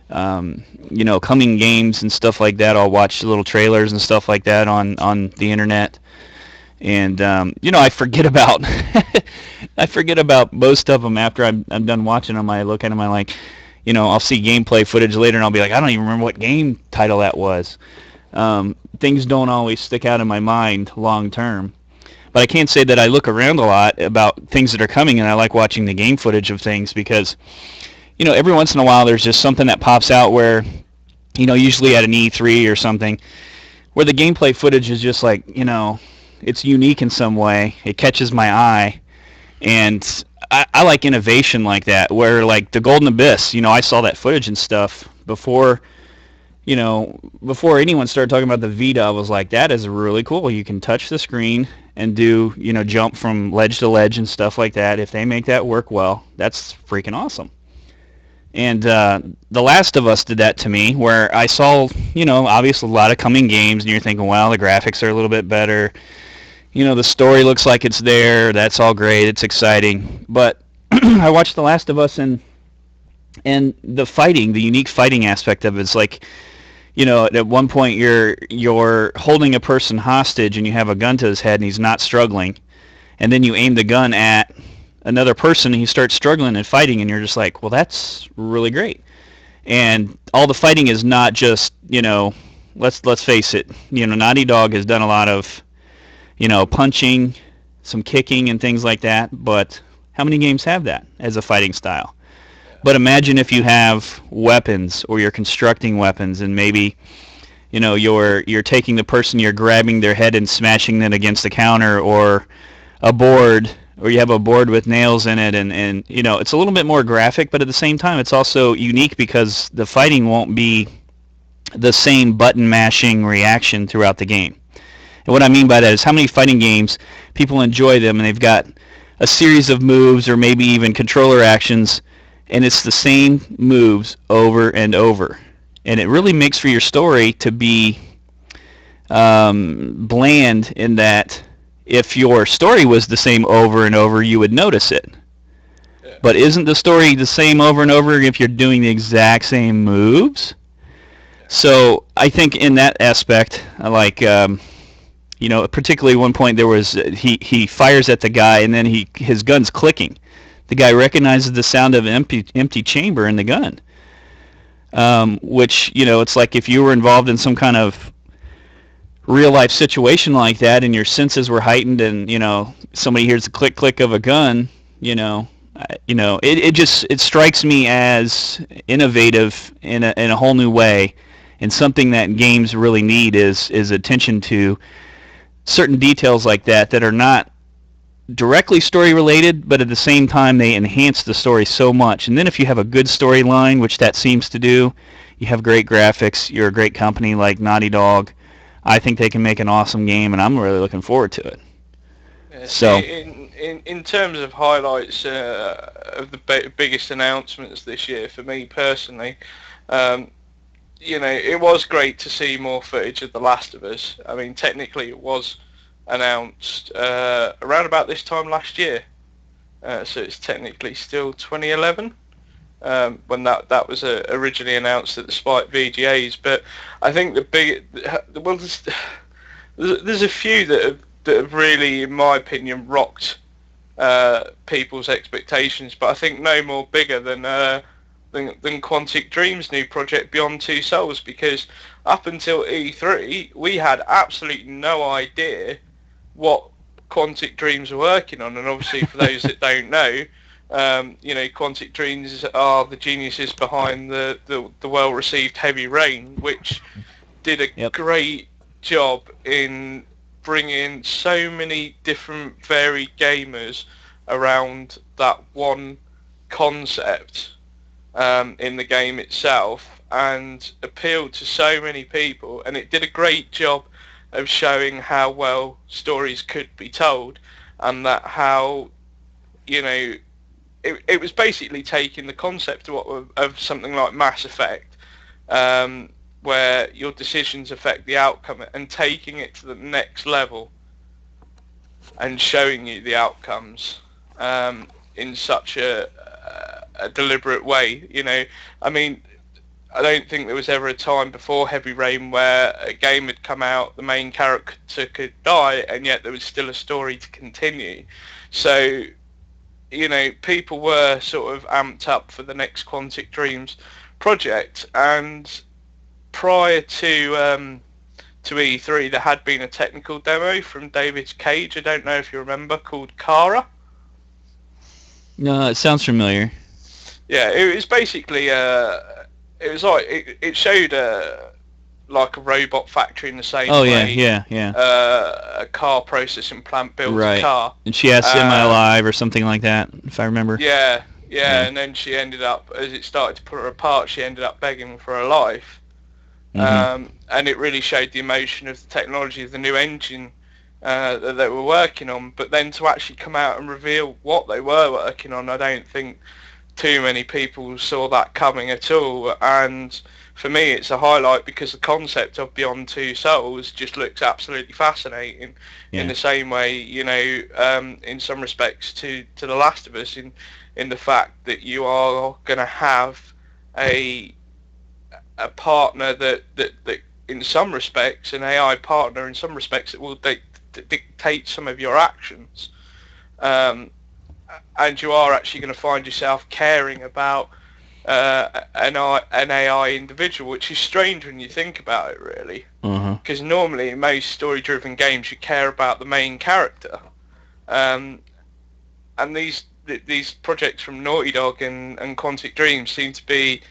Coming games and stuff like that. I'll watch little trailers and stuff like that on the internet. And I forget about I forget about most of them after I'm done watching them. I look at them, I like, I'll see gameplay footage later, and I'll be like, I don't even remember what game title that was. Things don't always stick out in my mind long term. But I can't say that I look around a lot about things that are coming, and I like watching the game footage of things because, every once in a while there's just something that pops out where, usually at an E3 or something, where the gameplay footage is just like, it's unique in some way. It catches my eye, and I like innovation like that, where like the Golden Abyss, I saw that footage and stuff before, before anyone started talking about the Vita. I was like, that is really cool. You can touch the screen and do, jump from ledge to ledge and stuff like that. If they make that work well, that's freaking awesome. And The Last of Us did that to me, where I saw, obviously a lot of coming games, and you're thinking, well, the graphics are a little bit better. The story looks like it's there. That's all great. It's exciting. But I watched The Last of Us, and the fighting, the unique fighting aspect of it is like, at one point you're holding a person hostage, and you have a gun to his head, and he's not struggling. And then you aim the gun at another person, and he starts struggling and fighting, and you're just like, well, that's really great. And all the fighting is not just, let's face it, Naughty Dog has done a lot of, punching, some kicking and things like that, but how many games have that as a fighting style? But imagine if you have weapons, or you're constructing weapons, and maybe, you're taking the person, you're grabbing their head and smashing them against the counter, or a board, or you have a board with nails in it, and it's a little bit more graphic, but at the same time it's also unique because the fighting won't be the same button mashing reaction throughout the game. And what I mean by that is how many fighting games people enjoy them, and they've got a series of moves or maybe even controller actions, and it's the same moves over and over. And it really makes for your story to be bland, in that if your story was the same over and over, you would notice it. Yeah. But isn't the story the same over and over if you're doing the exact same moves? Yeah. So I think in that aspect, I like, particularly one point there was, he fires at the guy, and then his gun's clicking. The guy recognizes the sound of an empty chamber in the gun, which, it's like if you were involved in some kind of real life situation like that, and your senses were heightened, and somebody hears the click of a gun, it strikes me as innovative in a whole new way, and something that games really need is attention to certain details like that are not directly story related, but at the same time they enhance the story so much. And then if you have a good storyline, which that seems to do, you have great graphics, you're a great company like Naughty Dog, I think they can make an awesome game, and I'm really looking forward to it. Yeah, so in terms of highlights of the biggest announcements this year for me personally, it was great to see more footage of The Last of Us. I mean, technically it was announced around about this time last year, so it's technically still 2011 when that was originally announced at the Spike VGAs. But I think there's a few that have really, in my opinion, rocked people's expectations. But I think no more bigger than Quantic Dream's new project Beyond Two Souls, because up until E3 we had absolutely no idea what Quantic Dreams were working on. And obviously, for those that don't know, Quantic Dreams are the geniuses behind the well-received Heavy Rain, which did a great job in bringing so many different varied gamers around that one concept in the game itself, and appealed to so many people. And it did a great job of showing how well stories could be told, and that how it was basically taking the concept of something like Mass Effect, where your decisions affect the outcome, and taking it to the next level and showing you the outcomes in such a deliberate way. I mean, I don't think there was ever a time before Heavy Rain where a game had come out, the main character could die, and yet there was still a story to continue. So, people were sort of amped up for the next Quantic Dreams project. And prior to E3, there had been a technical demo from David Cage, I don't know if you remember, called Kara. No, it sounds familiar. Yeah, it was basically it was like it showed like a robot factory in the same way. A car processing plant builds a car. And she asked, "Am I alive?" or something like that, if I remember. Yeah, and then she ended up, as it started to put her apart, she ended up begging for her life. Mm-hmm. And it really showed the emotion of the technology of the new engine that they were working on. But then to actually come out and reveal what they were working on, I don't think too many people saw that coming at all. And for me, it's a highlight because the concept of Beyond Two Souls just looks absolutely fascinating. In the same way, in some respects to The Last of Us, in the fact that you are going to have a partner that in some respects, an AI partner in some respects, that will dictate some of your actions. And you are actually going to find yourself caring about an AI individual, which is strange when you think about it, really. Because normally in most story-driven games you care about the main character, and these projects from Naughty Dog and Quantic Dream seem to be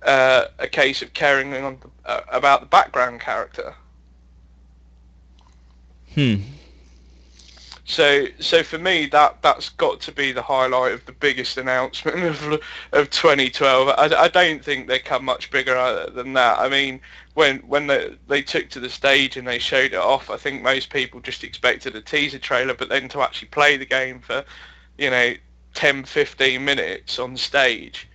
a case of caring about the background character. So for me, that's got to be the highlight of the biggest announcement of 2012. I don't think they come much bigger than that. I mean, when they took to the stage and they showed it off, I think most people just expected a teaser trailer, but then to actually play the game for 10-15 minutes on stage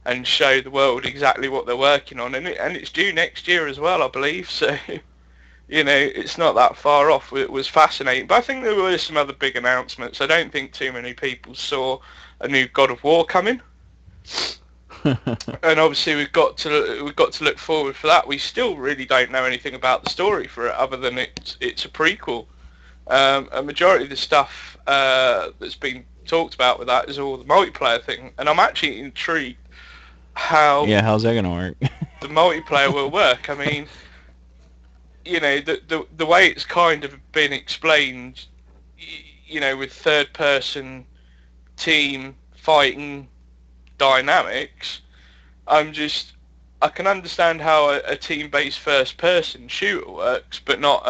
and show the world exactly what they're working on, and it's due next year as well, I believe. So it's not that far off. It was fascinating. But I think there were some other big announcements. I don't think too many people saw a new God of War coming. And obviously we've got to look forward for that. We still really don't know anything about the story for it, other than it's a prequel. A majority of the stuff that's been talked about with that is all the multiplayer thing, and I'm actually intrigued how's that going to work? The multiplayer will work. I mean, the way it's kind of been explained, with third-person team fighting dynamics, I can understand how a team-based first-person shooter works, but not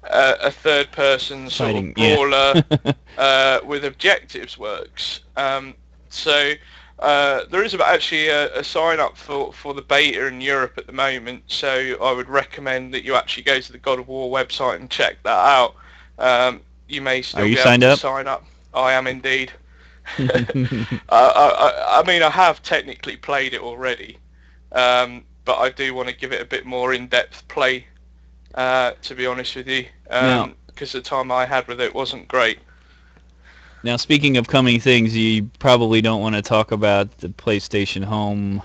a third-person sort of brawler with objectives works. So there is actually a sign-up for the beta in Europe at the moment, so I would recommend that you actually go to the God of War website and check that out. You may still be able to sign up. I am indeed. I mean, I have technically played it already, but I do want to give it a bit more in-depth play, to be honest with you, because the time I had with it wasn't great. Now, speaking of coming things, you probably don't want to talk about the PlayStation Home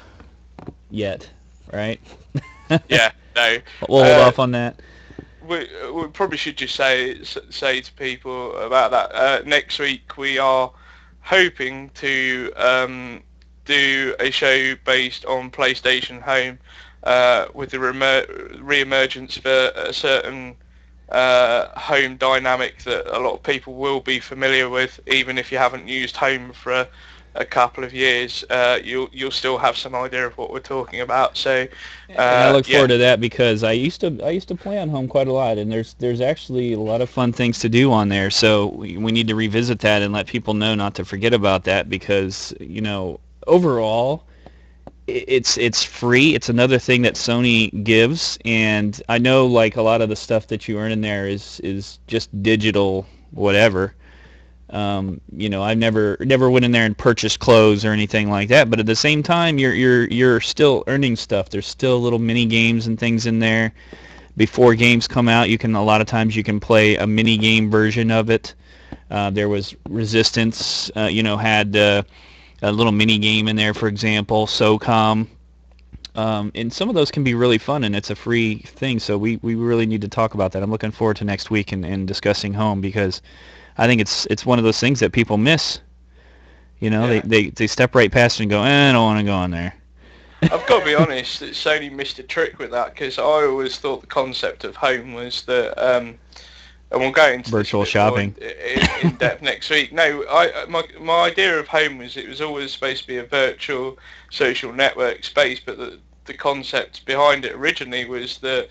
yet, right? Yeah, no. We'll hold off on that. We probably should just say to people about that. Next week we are hoping to do a show based on PlayStation Home, with the re-emergence of a certain home dynamic that a lot of people will be familiar with, even if you haven't used Home for a couple of years. You'll still have some idea of what we're talking about. So, and I look forward to that, because I used to play on Home quite a lot, and there's actually a lot of fun things to do on there. So we need to revisit that and let people know not to forget about that, because overall, it's free. It's another thing that Sony gives, and I know like a lot of the stuff that you earn in there is just digital whatever. I never went in there and purchased clothes or anything like that, but at the same time you're still earning stuff. There's still little mini games and things in there. Before games come out, a lot of times you can play a mini game version of it. There was Resistance, had a little mini game in there, for example, SOCOM. And some of those can be really fun, and it's a free thing, so we really need to talk about that. I'm looking forward to next week and discussing Home, because I think it's one of those things that people miss. They step right past it and go, I don't want to go on there. I've got to be honest, that Sony missed a trick with that, because I always thought the concept of Home was that, and we'll go into virtual shopping in depth next week. No, my idea of Home was it was always supposed to be a virtual social network space, but the concept behind it originally was that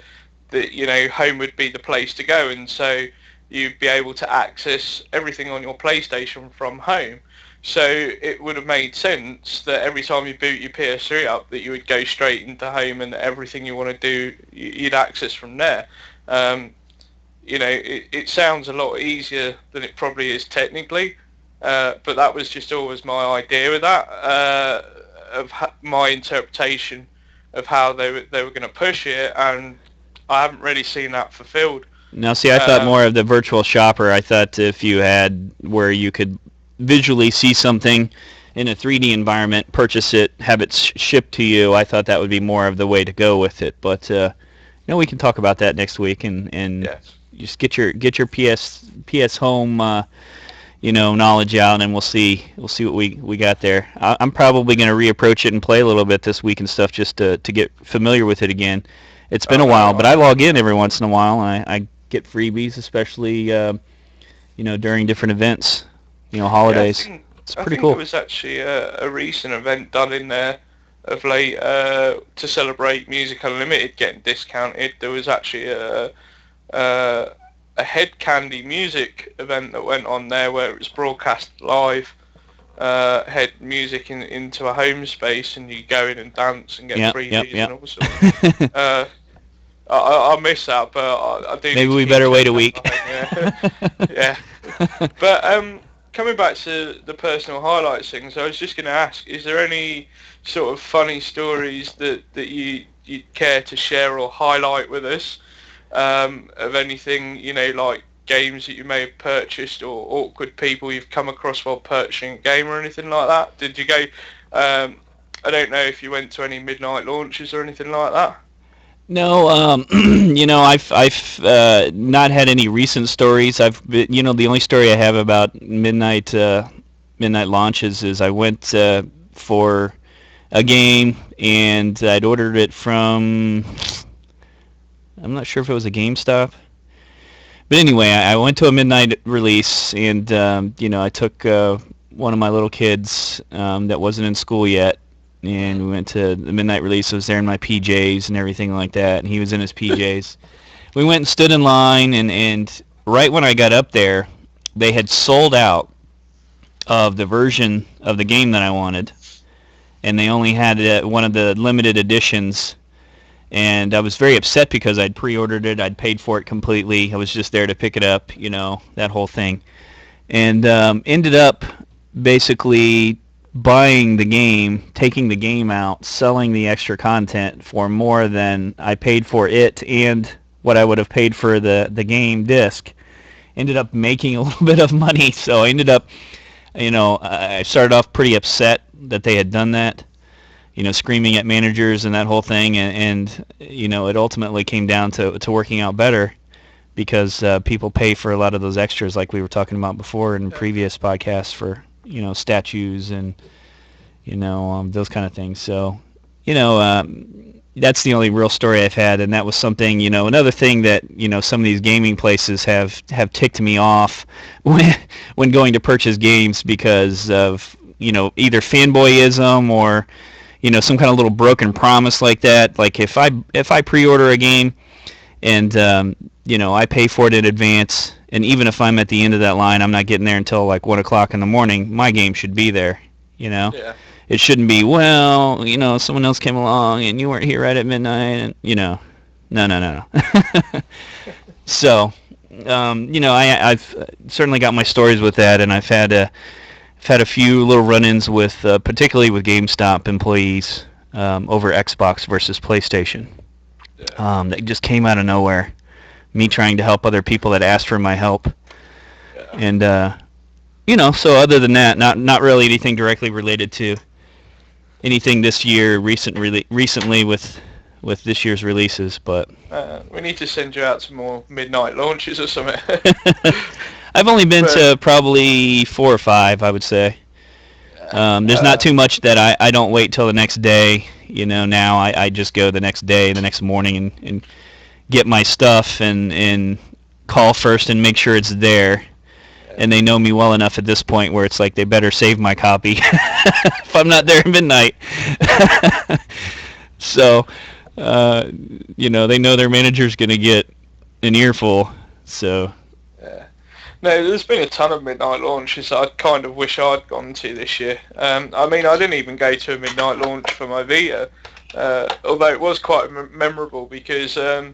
Home would be the place to go, and so you'd be able to access everything on your PlayStation from Home. So it would have made sense that every time you boot your PS3 up, that you would go straight into Home, and everything you want to do, you'd access from there. It sounds a lot easier than it probably is technically, but that was just always my idea with that, my interpretation of how they were going to push it, and I haven't really seen that fulfilled. Now, see, I thought more of the virtual shopper. I thought if you had where you could visually see something in a 3D environment, purchase it, have it shipped to you, I thought that would be more of the way to go with it. But we can talk about that next week, and yes. Just get your PS Home knowledge out, and we'll see what we got there. I'm probably going to reapproach it and play a little bit this week and stuff, just to get familiar with it again. It's been a while, but I log in every once in a while, and I get freebies, especially during different events, holidays. It's pretty cool. I think there was actually a recent event done in there of late to celebrate Music Unlimited getting discounted. There was actually a Head Candy music event that went on there, where it was broadcast live, head music into a home space, and you go in and dance and get freebies and all sorts. I miss that, but I do. Maybe we better wait a week. Yeah. But coming back to the personal highlights things, I was just going to ask: is there any sort of funny stories that you'd care to share or highlight with us? Of anything, like games that you may have purchased, or awkward people you've come across while purchasing a game, or anything like that? Did you go? I don't know if you went to any midnight launches or anything like that. No, I've not had any recent stories. I've been, the only story I have about midnight launches is I went for a game, and I'd ordered it from, I'm not sure if it was a GameStop. But anyway, I went to a midnight release, and I took one of my little kids that wasn't in school yet, and we went to the midnight release. I was there in my PJs and everything like that, and he was in his PJs. We went and stood in line, and right when I got up there, they had sold out of the version of the game that I wanted, and they only had one of the limited editions. And I was very upset because I'd pre-ordered it. I'd paid for it completely. I was just there to pick it up, that whole thing. and ended up basically buying the game, taking the game out, selling the extra content for more than I paid for it and what I would have paid for the game disc. Ended up making a little bit of money, so I ended up, I started off pretty upset that they had done that, screaming at managers and that whole thing, and it ultimately came down to working out better because people pay for a lot of those extras, like we were talking about before in previous podcasts, for statues and those kind of things. So that's the only real story I've had, and that was something, another thing that some of these gaming places have ticked me off when going to purchase games because of either fanboyism or some kind of little broken promise like that. Like if I pre-order a game and I pay for it in advance, and even if I'm at the end of that line, I'm not getting there until like 1 o'clock in the morning. My game should be there. Yeah. It shouldn't be, well, someone else came along and you weren't here right at midnight, and no. So, I've certainly got my stories with that, and I've had a few little run-ins with, particularly with GameStop employees over Xbox versus PlayStation. Yeah. That just came out of nowhere. Me trying to help other people that asked for my help, and so other than that, not really anything directly related to anything this year recently with this year's releases, but We need to send you out some more midnight launches or something. I've only been to probably 4 or 5, I would say. There's not too much that I don't wait till the next day. Now I just go the next day, the next morning, and get my stuff and call first and make sure it's there. And they know me well enough at this point where it's like they better save my copy if I'm not there at midnight. So, they know their manager's going to get an earful. So. Yeah. No, there's been a ton of midnight launches I kind of wish I'd gone to this year. I didn't even go to a midnight launch for my Vita, although it was quite memorable because I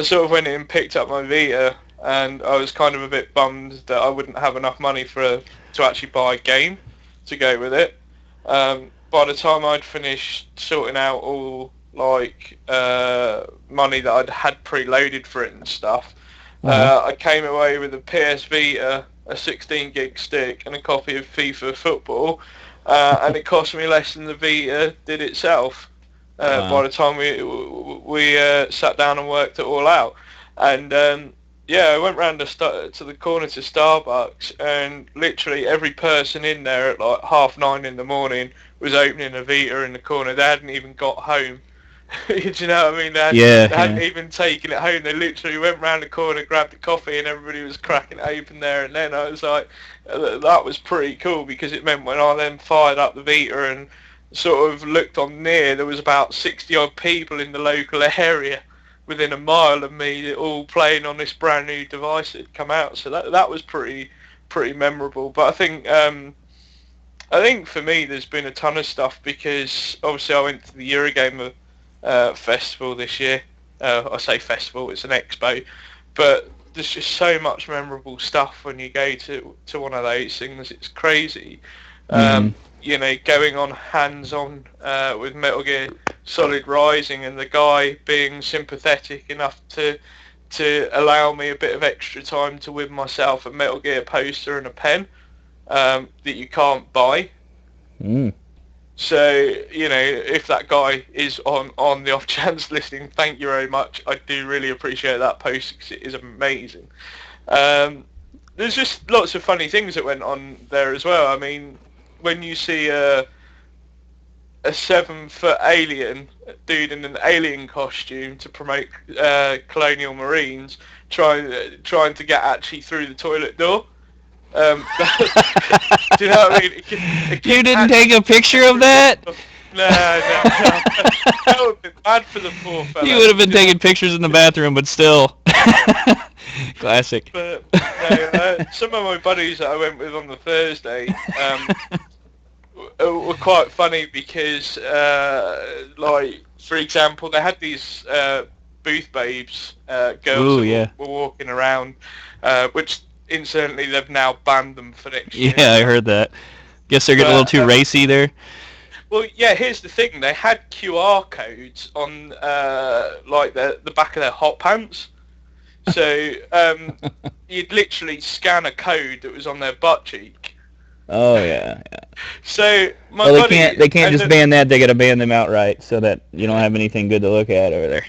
sort of went in and picked up my Vita, and I was kind of a bit bummed that I wouldn't have enough money to actually buy a game to go with it. By the time I'd finished sorting out all money that I'd had preloaded for it and stuff, I came away with a PS Vita, a 16 gig stick, and a copy of FIFA Football, and it cost me less than the Vita did itself. By the time we sat down and worked it all out, and I went round to the corner to Starbucks, and literally every person in there at like 9:30 in the morning was opening a Vita in the corner. They hadn't even got home. Do you know what I mean? They hadn't even taken it home. They literally went round the corner, grabbed the coffee, and everybody was cracking it open there and then. I was like, that was pretty cool, because it meant when I then fired up the Vita and sort of looked on near, there was about 60 odd people in the local area within a mile of me, all playing on this brand new device that had come out. So that was pretty memorable. But I think for me there's been a ton of stuff, because obviously I went to the Eurogamer festival this year. I say festival, it's an expo, but there's just so much memorable stuff when you go to one of those things. It's crazy. Going on hands-on with Metal Gear Solid Rising, and the guy being sympathetic enough to allow me a bit of extra time to win myself a Metal Gear poster and a pen that you can't buy. So, if that guy is on the off chance listening, thank you very much. I do really appreciate that post, because it is amazing. There's just lots of funny things that went on there as well. I mean, when you see a 7-foot alien dude in an alien costume to promote Colonial Marines trying to get actually through the toilet door. Do you know what I mean? You didn't take a picture of that? No. That would have been bad for the poor fella. You would have been taking pictures in the bathroom, but still. Classic. But some of my buddies that I went with on the Thursday were quite funny, because, for example, they had these booth babes, girls were walking around, which incidentally, they've now banned them for next year. Yeah, I heard that. Guess they're getting a little But too racy there. well, yeah. Here's the thing: they had QR codes on like the back of their hot pants. So you'd literally scan a code that was on their butt cheek. Oh yeah. So my Well, buddy, they can't and just ban that. They got to ban them outright, so that you don't have anything good to look at over there.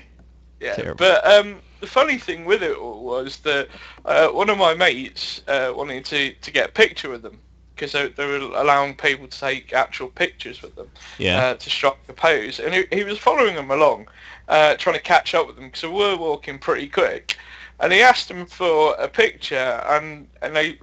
yeah. Terrible. But the funny thing with it all was that one of my mates wanted to get a picture with them because they were allowing people to take actual pictures with them to strike a pose, and he was following them along, trying to catch up with them because we were walking pretty quick, and he asked them for a picture, and they,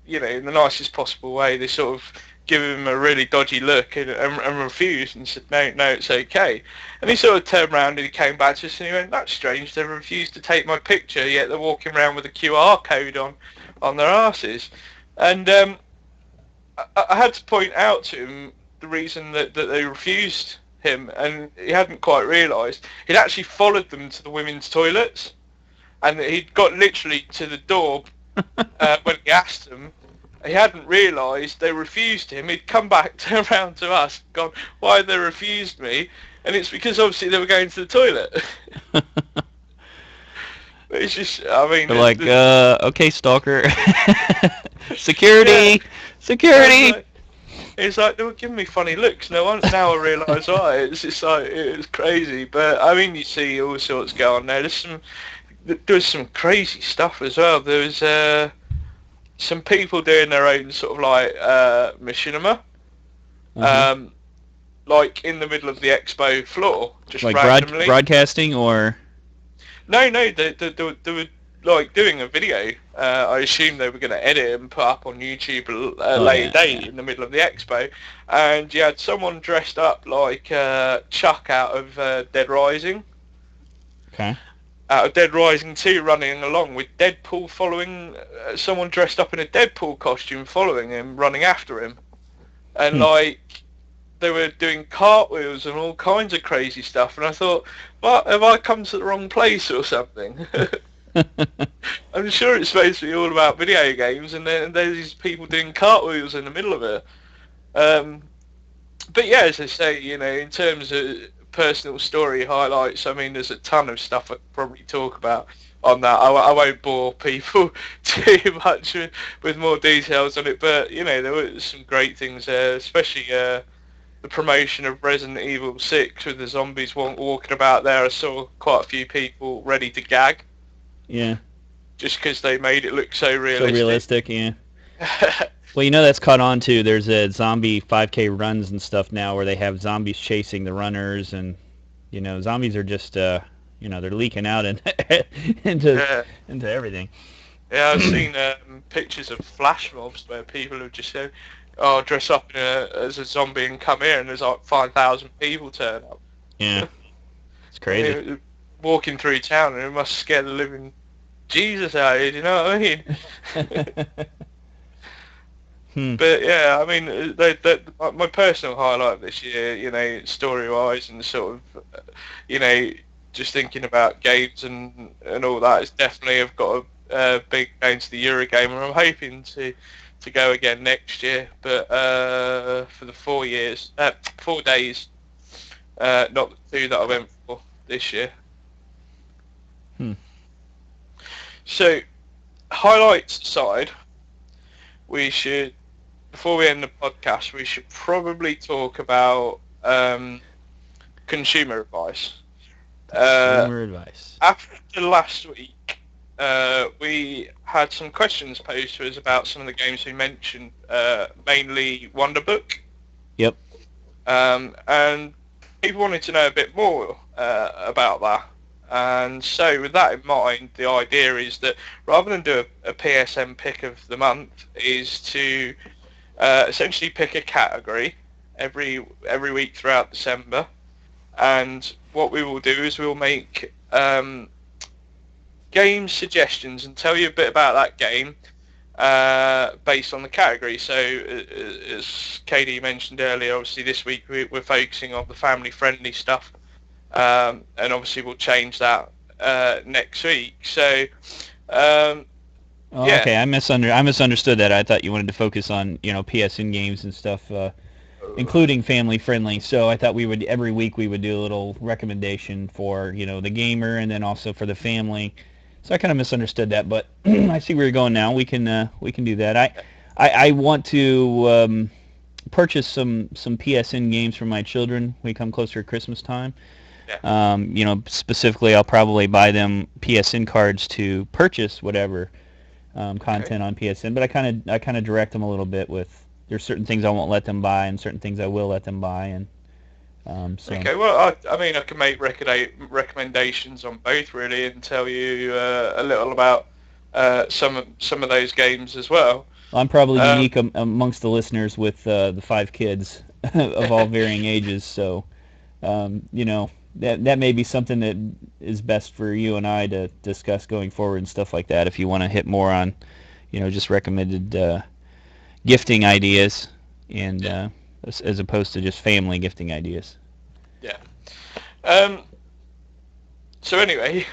you know, in the nicest possible way, they sort of give him a really dodgy look and refused and said, no, it's okay. And he sort of turned around and he came back to us and he went, that's strange, they refused to take my picture, yet they're walking around with a QR code on their arses. And I had to point out to him the reason that they refused him, and he hadn't quite realised. He'd actually followed them to the women's toilets, and he'd got literally to the door when he asked them. He hadn't realised they refused him. He'd come back, turned around to us, gone, why they refused me? And it's because obviously they were going to the toilet. It's just, I mean... They're like, okay, stalker. Security! Yeah. Security! It's like, they were giving me funny looks. Now I realise why. It's just like, it was crazy. But, I mean, you see all sorts going on there. There's some crazy stuff as well. There was... some people doing their own sort of like machinima, like in the middle of the expo floor, just like randomly. Broadcasting or? No, they were like doing a video. I assume they were going to edit and put up on YouTube a later date in the middle of the expo, and you had someone dressed up like Chuck out of Dead Rising. Okay. Out of Dead Rising 2 running along with Deadpool following someone dressed up in a Deadpool costume following him, running after him. And like, they were doing cartwheels and all kinds of crazy stuff. And I thought, what, have I come to the wrong place or something? I'm sure it's supposed to be all about video games, and then there's these people doing cartwheels in the middle of it. But yeah, as I say, you know, in terms of personal story highlights, I mean, there's a ton of stuff I could probably talk about on that. I won't bore people too much with more details on it, but you know, there were some great things there, especially the promotion of Resident Evil 6 with the zombies walking about there. I saw quite a few people ready to gag. Yeah. Just because they made it look so realistic. So realistic, yeah. Well, you know that's caught on too. There's a zombie 5K runs and stuff now where they have zombies chasing the runners, and you know, zombies are just you know, they're leaking out into everything. Yeah, I've seen pictures of flash mobs where people have just said, "Oh, dress up as a zombie and come here," and there's like 5,000 people turn up. Yeah, it's crazy. Walking through town, and it must scare the living Jesus out of you. Do you know what I mean? But yeah, I mean, my personal highlight of this year, you know, story-wise and sort of, you know, just thinking about games and all that, is definitely I've got a big going to the Eurogamer. I'm hoping to go again next year, but for the 4 days, not the 2 that I went for this year. So, highlights aside, we should, before we end the podcast, we should probably talk about consumer advice. Consumer advice. After last week, we had some questions posed to us about some of the games we mentioned, mainly Wonderbook. Yep. And people wanted to know a bit more about that. And so with that in mind, the idea is that rather than do a PSN pick of the month, is to essentially pick a category every week throughout December. And what we will do is we'll make game suggestions and tell you a bit about that game based on the category. So as KD mentioned earlier, obviously this week we're focusing on the family-friendly stuff. And obviously we'll change that next week. So Oh, Yeah. okay. I misunderstood that. I thought you wanted to focus on PSN games and stuff, including family friendly. So I thought we would every week we would do a little recommendation for the gamer and then also for the family. So I kind of misunderstood that, but I see where you're going now. We can do that. I want to purchase some PSN games for my children when we come closer to Christmas time. Yeah. Specifically, I'll probably buy them PSN cards to purchase whatever Okay. content on PSN. But I kind of direct them a little bit with there's certain things I won't let them buy and certain things I will let them buy, and so. Okay. Well, I mean, I can make recommendations on both really, and tell you a little about some of those games as well. I'm probably Um, unique amongst the listeners with the 5 kids of all varying ages, so that may be something that is best for you and I to discuss going forward and stuff like that. If you want to hit more on, just recommended gifting ideas, and yeah. as opposed to just family gifting ideas. Yeah. Um, so anyway,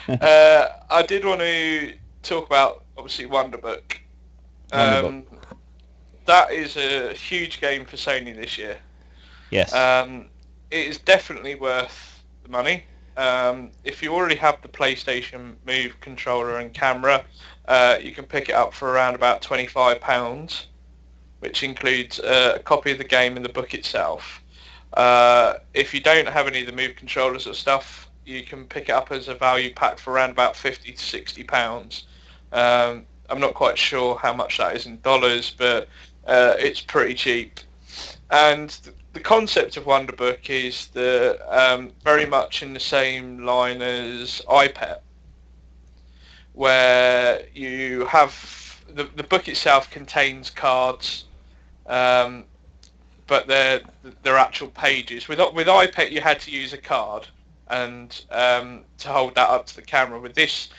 I did want to talk about obviously Wonderbook. Wonderbook. Um, that is a huge game for Sony this year. Yes. It is definitely worth the money. If you already have the PlayStation Move controller and camera, you can pick it up for around about £25, which includes a copy of the game and the book itself. If you don't have any of the Move controllers or stuff, you can pick it up as a value pack for around about £50 to £60. I'm not quite sure how much that is in dollars, but it's pretty cheap. And the concept of Wonderbook is very much in the same line as iPet, where you have the book itself contains cards, but they're actual pages. With iPet, you had to use a card and to hold that up to the camera. With this,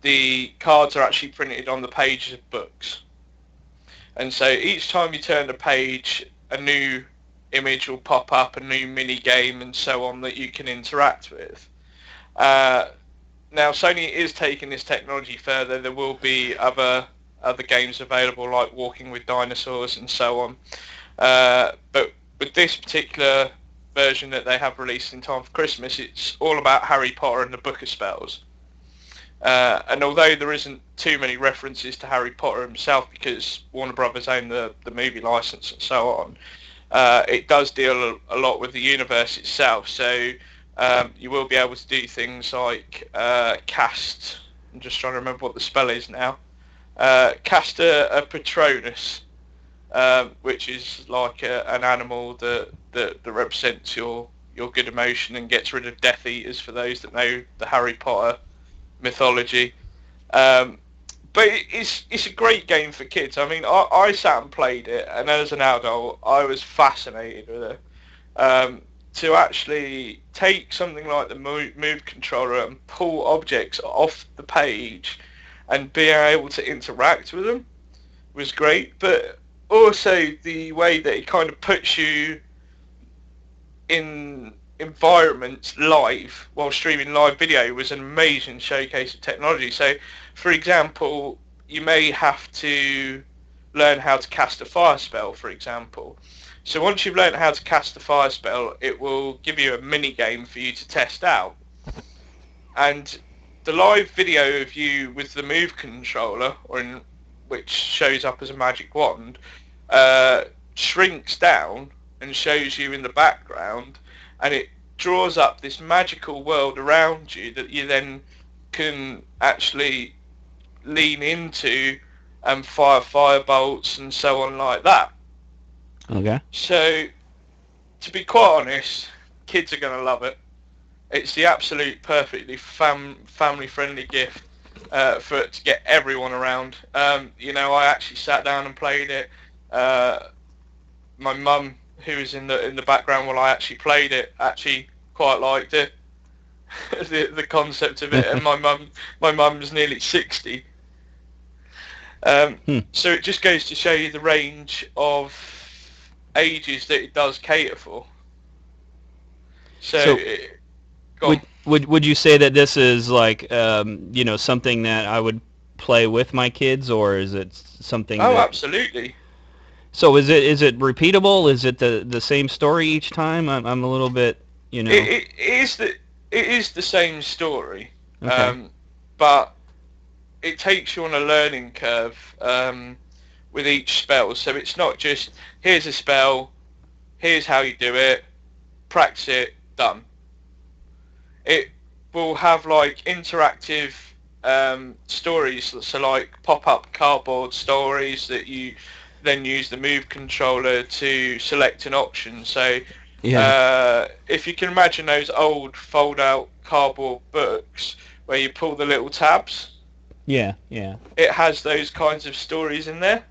the cards are actually printed on the pages of books, and so each time you turn the page, a new image will pop up, a new mini game, and so on that you can interact with. Now, Sony is taking this technology further. There will be other games available, like Walking with Dinosaurs and so on. But with this particular version that they have released in time for Christmas, it's all about Harry Potter and the Book of Spells. And although there isn't too many references to Harry Potter himself, because Warner Brothers own the movie license and so on, it does deal a lot with the universe itself. So you will be able to do things like cast. I'm just trying to remember what the spell is now. Cast a Patronus, which is like an animal that represents your good emotion and gets rid of Death Eaters for those that know the Harry Potter mythology. But it's a great game for kids. I mean, I sat and played it, and as an adult, I was fascinated with it. To actually take something like the Move controller and pull objects off the page and being able to interact with them was great. But also the way that it kind of puts you in environments live while streaming live video was an amazing showcase of technology. So, for example, you may have to learn how to cast a fire spell, for example. So once you've learned how to cast a fire spell, it will give you a mini game for you to test out. And the live video of you with the Move controller, which shows up as a magic wand, shrinks down and shows you in the background, and it draws up this magical world around you that you then can actually lean into and fire firebolts and so on like that. Okay. So, to be quite honest, kids are going to love it. It's the absolute perfectly family-friendly gift for it to get everyone around. I actually sat down and played it. My mum, who was in the background while I actually played it, actually quite liked it. the concept of it, and my mum's nearly 60. So it just goes to show you the range of ages that it does cater for. So would you say that this is like something that I would play with my kids, or is it something Oh, that... absolutely. So is it repeatable? Is it the same story each time? I'm a little bit, It is the same story, Okay. but it takes you on a learning curve with each spell. So it's not just, here's a spell, here's how you do it, practice it, done. It will have like interactive stories, so like pop-up cardboard stories that you then use the move controller to select an option. So Yeah. if you can imagine those old fold-out cardboard books where you pull the little tabs, Yeah. Yeah. it has those kinds of stories in there.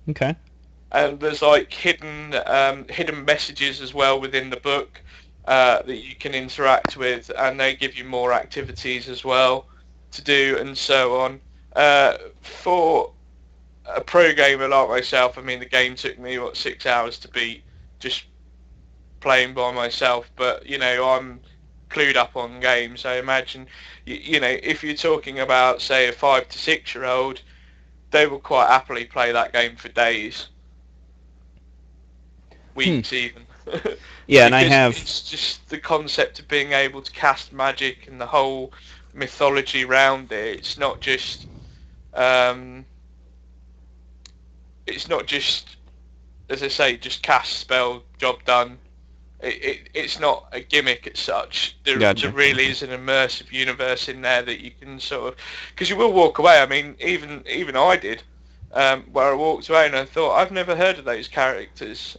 Okay. And there's like hidden messages as well within the book that you can interact with, and they give you more activities as well to do, and so on. For a pro gamer like myself, I mean, the game took me 6 hours to beat, just playing by myself. But I'm clued up on games. I imagine, if you're talking about, say, a 5 to 6 year old, they will quite happily play that game for days. Weeks even. Yeah, and I Because have... it's just the concept of being able to cast magic and the whole mythology around it. It's not just, as I say, just cast spell, job done. It's not a gimmick as such. There Gotcha. really is an immersive universe in there that you can sort of, because you will walk away. I mean, even I did, where I walked away and I thought, I've never heard of those characters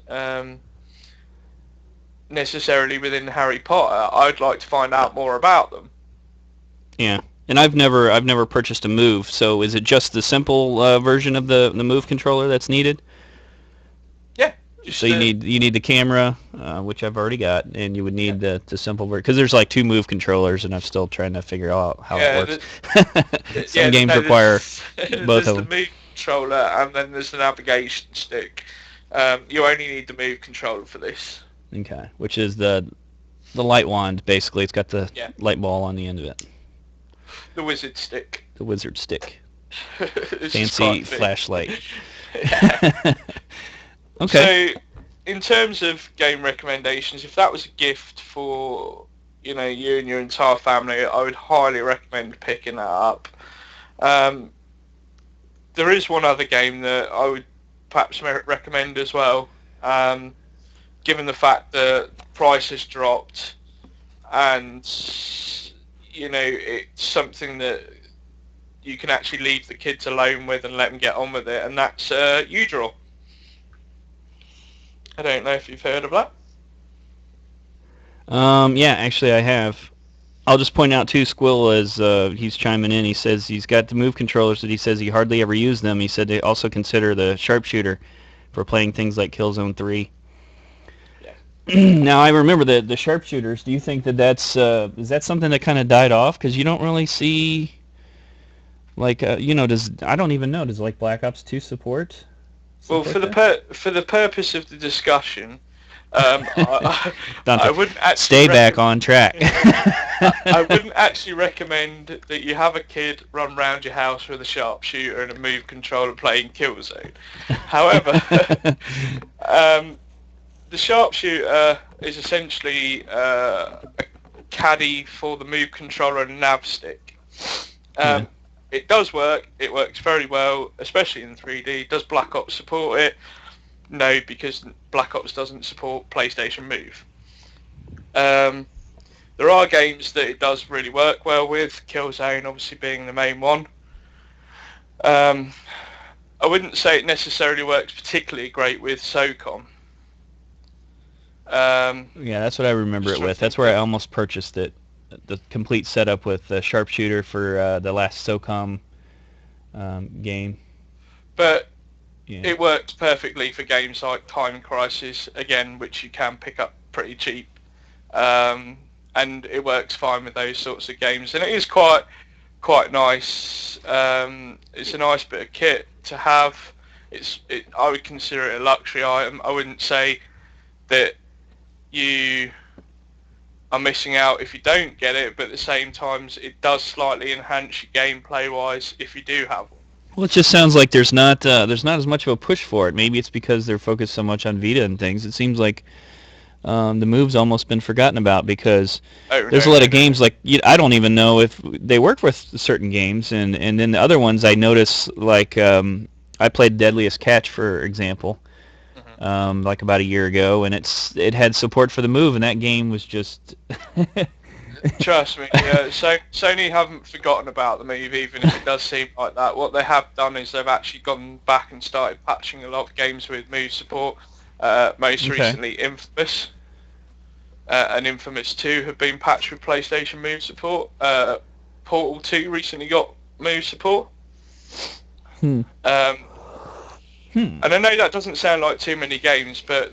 necessarily within Harry Potter. I'd like to find out more about them. Yeah. And I've never purchased a Move, so is it just the simple version of the Move controller that's needed? Yeah, So just you need the camera, which I've already got, and you would need the simple version, because there's like two Move controllers, and I'm still trying to figure out how it yeah, works. Some games no, require both there's of the them. move controller and then there's the navigation stick. You only need the move controller for this. Okay, which is the light wand, basically. It's got the Yeah, light ball on the end of it. the wizard stick. The wizard stick. It's just Fancy quite big. flashlight. Yeah. Okay. So, in terms of game recommendations, if that was a gift for you and your entire family, I would highly recommend picking that up. Um, there is one other game that I would perhaps recommend as well, given the fact that price has dropped and it's something that you can actually leave the kids alone with and let them get on with it, and that's U-Draw. I don't know if you've heard of that. Yeah, actually I have. I'll just point out too, Squill, as he's chiming in, he says he's got the Move controllers, that he says he hardly ever used them. He said they also consider the sharpshooter for playing things like Killzone 3. Yeah. Now, I remember the sharpshooters. Do you think that's is that something that kind of died off? Because you don't really see, like, I don't even know, does like Black Ops 2 support Well, that? for the purpose of the discussion, I Dante, wouldn't actually stay back on track. I wouldn't actually recommend that you have a kid run around your house with a sharpshooter and a move controller playing Killzone. However, the sharpshooter is essentially a caddy for the move controller and nav stick. Yeah. It does work. It works very well, especially in 3D. Does Black Ops support it? No, because Black Ops doesn't support PlayStation Move. There are games that it does really work well with, Killzone obviously being the main one. I wouldn't say it necessarily works particularly great with SOCOM. Yeah, that's what I remember it with. That's where I almost purchased it. The complete setup with the sharpshooter for the last SOCOM game. But Yeah. it works perfectly for games like Time Crisis, again, which you can pick up pretty cheap. And it works fine with those sorts of games. And it is quite nice. It's a nice bit of kit to have. I would consider it a luxury item. I wouldn't say that you are missing out if you don't get it, but at the same time, it does slightly enhance your gameplay wise if you do have one. Well, it just sounds like there's not as much of a push for it. Maybe it's because they're focused so much on Vita and things. It seems like the move's almost been forgotten about because Oh there's a no, lot no, of no, no. games like I don't even know if they work with certain games, and then the other ones I notice like I played Deadliest Catch for example, Mhm. like about a year ago, and it had support for the move, and that game was just Trust me, so Sony haven't forgotten about the move, even if it does seem like that. What they have done is they've actually gone back and started patching a lot of games with move support. Most okay. recently, Infamous and Infamous 2 have been patched with PlayStation move support. Portal 2 recently got move support. Hmm. Um, Hmm. and I know that doesn't sound like too many games, but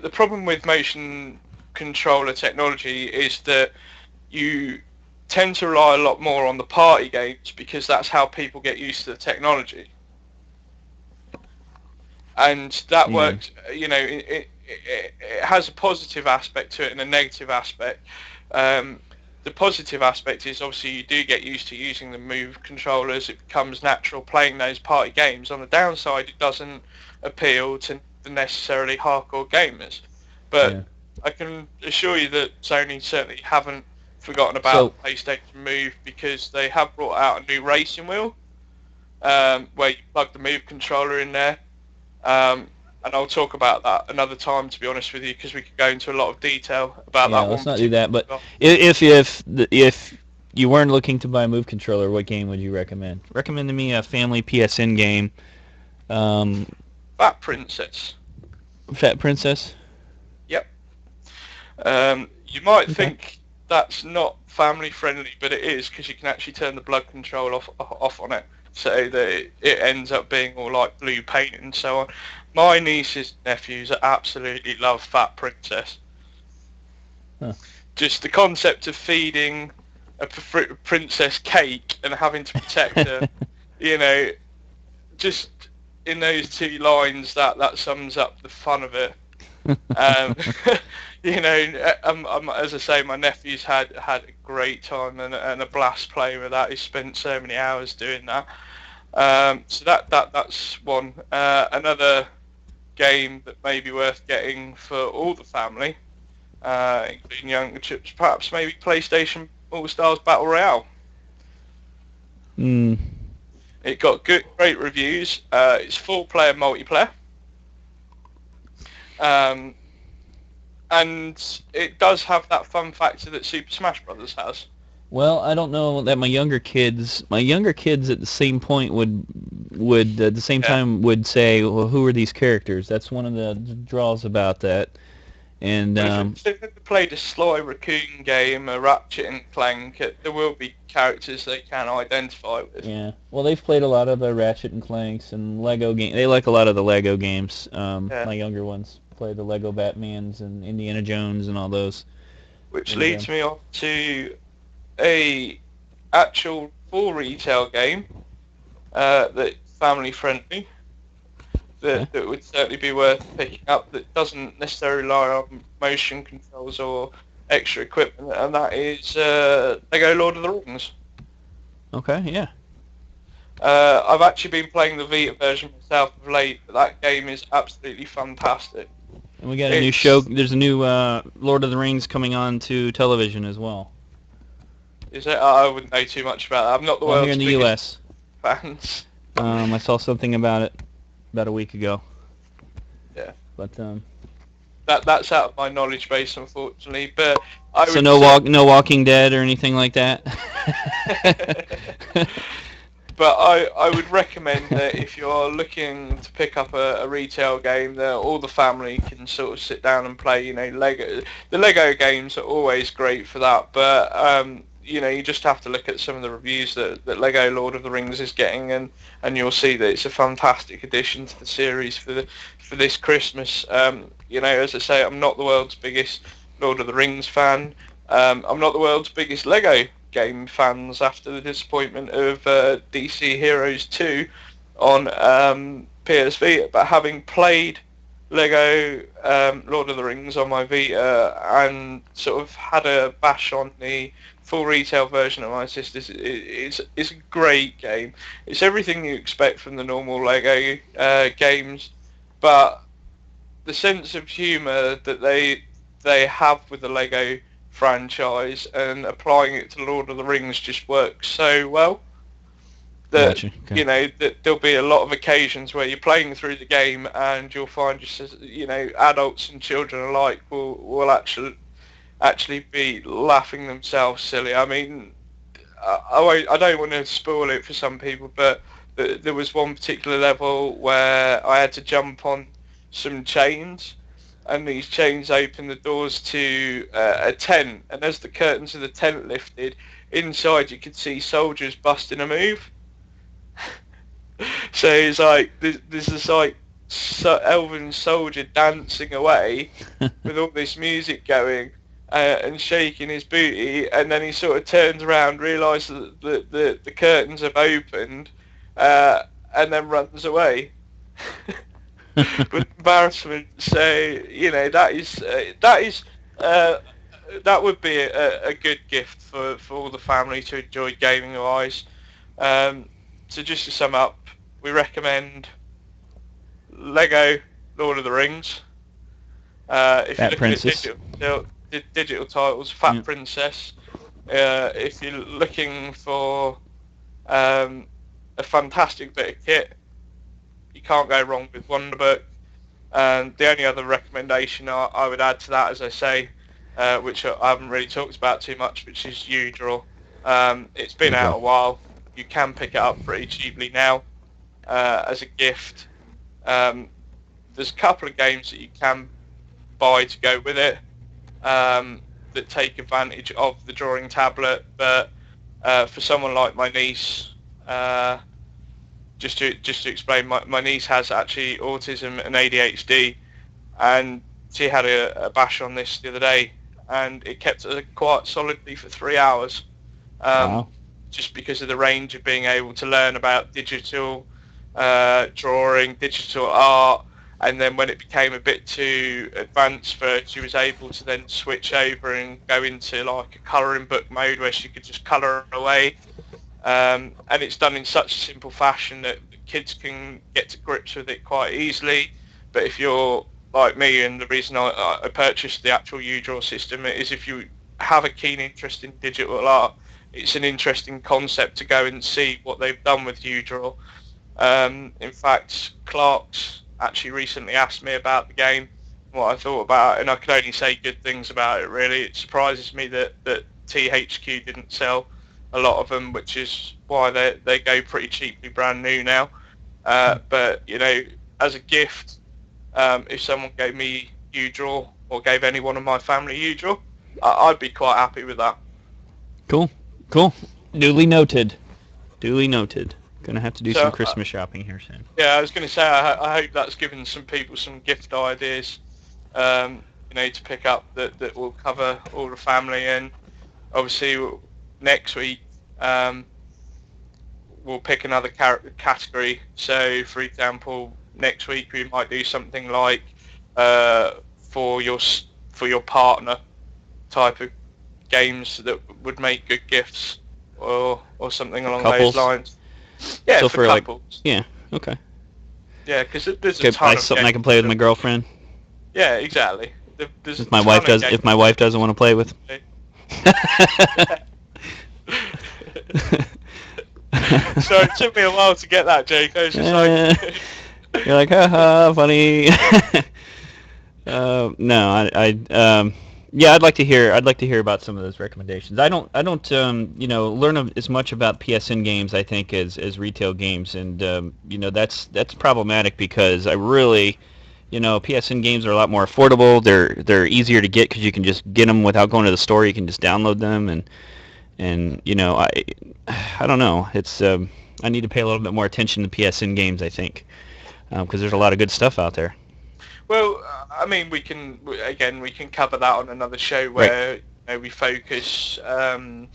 the problem with motion controller technology is that you tend to rely a lot more on the party games because that's how people get used to the technology. And that Yeah. works, it has a positive aspect to it and a negative aspect. Um, the positive aspect is obviously you do get used to using the move controllers. It becomes natural playing those party games. On the downside, it doesn't appeal to the necessarily hardcore gamers. But Yeah. I can assure you that Sony certainly haven't forgotten about So the PlayStation Move because they have brought out a new racing wheel where you plug the Move controller in there. And I'll talk about that another time, to be honest with you, because we could go into a lot of detail about yeah, that let's one not do particular that. But one. if you weren't looking to buy a move controller, what game would you recommend? Recommend to me a family PSN game. Um, Fat Princess. Fat Princess. Yep. You might Okay. think that's not family friendly, but it is because you can actually turn the blood control off on it, so that it ends up being all like blue paint and so on. My nieces and nephews absolutely love Fat Princess. Huh. Just the concept of feeding a princess cake and having to protect her, you know, just in those two lines, that sums up the fun of it. Um, as I say, my nephew's had a great time and a blast playing with that. He spent so many hours doing that. So that's one. Another game that may be worth getting for all the family, including younger chips, perhaps maybe PlayStation All Stars Battle Royale. Hmm. It got great reviews. It's full player multiplayer. Um, and it does have that fun factor that Super Smash Brothers has. Well, I don't know that my younger kids at the same point would at the same Yeah, time would say, well, who are these characters? That's one of the draws about that. And but if they've ever played a Sly Raccoon game, a Ratchet and Clank, there will be characters they can identify with. yeah, well, they've played a lot of the Ratchet and Clanks and Lego game. They like a lot of the Lego games. Yeah, My younger ones play the Lego Batmans and Indiana Jones and all those. which And leads me on to a actual full retail game that's family friendly. okay. That would certainly be worth picking up. That doesn't necessarily rely on motion controls or extra equipment, and that is Lego Lord of the Rings. Okay, yeah. I've actually been playing the Vita version myself of late, but that game is absolutely fantastic. And we got a new show. It's There's a new Lord of the Rings coming on to television as well. is it? I wouldn't know too much about that. I'm not the Well, here world's in the biggest U.S. fans. I saw something about it about a week ago. Yeah, But that's out of my knowledge base, unfortunately. But I so would say. no Walking Dead or anything like that. But I would recommend that if you're looking to pick up a retail game that all the family can sort of sit down and play. The Lego games are always great for that. But you just have to look at some of the reviews that Lego Lord of the Rings is getting, and you'll see that it's a fantastic addition to the series for this Christmas. As I say, I'm not the world's biggest Lord of the Rings fan. I'm not the world's biggest Lego game fans after the disappointment of DC Heroes 2 on PS Vita, but having played Lego Lord of the Rings on my Vita and sort of had a bash on the full retail version of My Sisters. It's a great game. It's everything you expect from the normal Lego games, but the sense of humour that they have with the Lego franchise and applying it to Lord of the Rings just works so well that Gotcha. Okay. that there'll be a lot of occasions where you're playing through the game and you'll find just as adults and children alike will actually be laughing themselves silly. I mean, I don't want to spoil it for some people, but there was one particular level where I had to jump on some chains, and these chains opened the doors to a tent, and as the curtains of the tent lifted, inside you could see soldiers busting a move. So it's like there's this elven soldier dancing away with all this music going and shaking his booty, and then he sort of turns around, realises that the curtains have opened, and then runs away. With embarrassment. So that would be a good gift for all the family to enjoy gaming wise. So just to sum up, we recommend Lego Lord of the Rings. If you're looking at digital titles, Fat Princess. If you're looking for a fantastic bit of kit, you can't go wrong with Wonderbook. And the only other recommendation I would add to that, as I say, which I haven't really talked about too much, which is U-Draw. It's been out a while. You can pick it up pretty cheaply now as a gift. There's a couple of games that you can buy to go with it that take advantage of the drawing tablet, but for someone like my niece, just to explain, my niece has actually autism and ADHD, and she had a bash on this the other day, and it kept her quite solidly for 3 hours. Wow. Just because of the range of being able to learn about digital drawing, digital art, and then when it became a bit too advanced for her, she was able to then switch over and go into like a colouring book mode where she could just colour away. And it's done in such a simple fashion that the kids can get to grips with it quite easily. But if you're like me, and the reason I purchased the actual U-Draw system is if you have a keen interest in digital art, it's an interesting concept to go and see what they've done with U-Draw. In fact, Clark's actually recently asked me about the game, what I thought about it, and I could only say good things about it, really. It surprises me that THQ didn't sell a lot of them, which is why they go pretty cheaply brand new now. But, as a gift, if someone gave me U-Draw or gave anyone in my family U-Draw, I'd be quite happy with that. Cool. Duly noted. Gonna have to do some Christmas shopping here soon. Yeah, I was going to say, I hope that's given some people some gift ideas, to pick up that will cover all the family. And obviously next week we'll pick another category. So, for example, next week we might do something like for your partner type of games that would make good gifts, or something along those lines. Yeah, so for couples. Okay. Yeah, because there's a ton of something games I can play with my girlfriend. Yeah, exactly. If my wife doesn't want to play with. So it took me a while to get that, Jake. I was just like, you're like, haha, funny. No, I'd like to hear about some of those recommendations. I don't learn as much about PSN games, I think, as retail games, and that's problematic because I really, PSN games are a lot more affordable. They're easier to get because you can just get them without going to the store. You can just download them, and I don't know. It's I need to pay a little bit more attention to PSN games, I think, because there's a lot of good stuff out there. Well, I mean, we can cover that on another show where we focus on,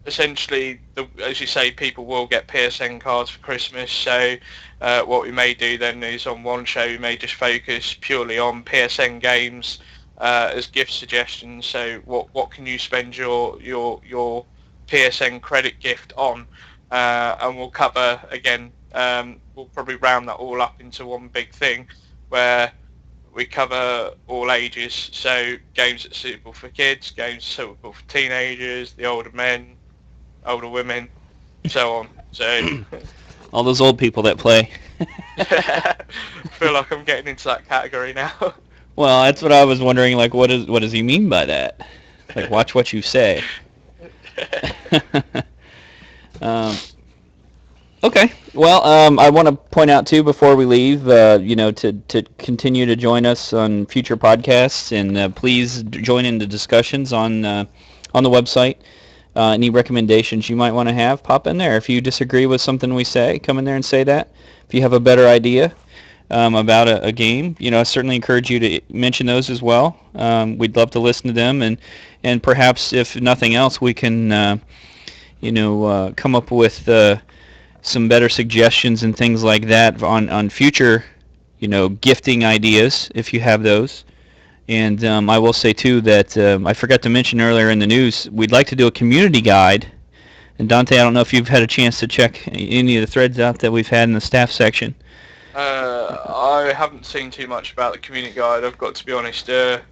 essentially, as you say, people will get PSN cards for Christmas. So what we may do then is on one show we may just focus purely on PSN games as gift suggestions. So what can you spend your PSN credit gift on? And we'll cover again. We'll probably round that all up into one big thing where we cover all ages. So games that are suitable for kids, games suitable for teenagers, the older men, older women, so on. So all those old people that play. I feel like I'm getting into that category now. Well, that's what I was wondering. Like, what does he mean by that? Like, watch what you say. Okay. Well, I want to point out too before we leave, to continue to join us on future podcasts, and please join in the discussions on the website. Any recommendations you might want to have, pop in there. If you disagree with something we say, come in there and say that. If you have a better idea about a game, I certainly encourage you to mention those as well. We'd love to listen to them, and perhaps if nothing else, we can come up with some better suggestions and things like that on future gifting ideas if you have those. And I will say too that I forgot to mention earlier in the news, we'd like to do a community guide. And Dante, I don't know if you've had a chance to check any of the threads out that we've had in the staff section. I haven't seen too much about the community guide, I've got to be honest. I'd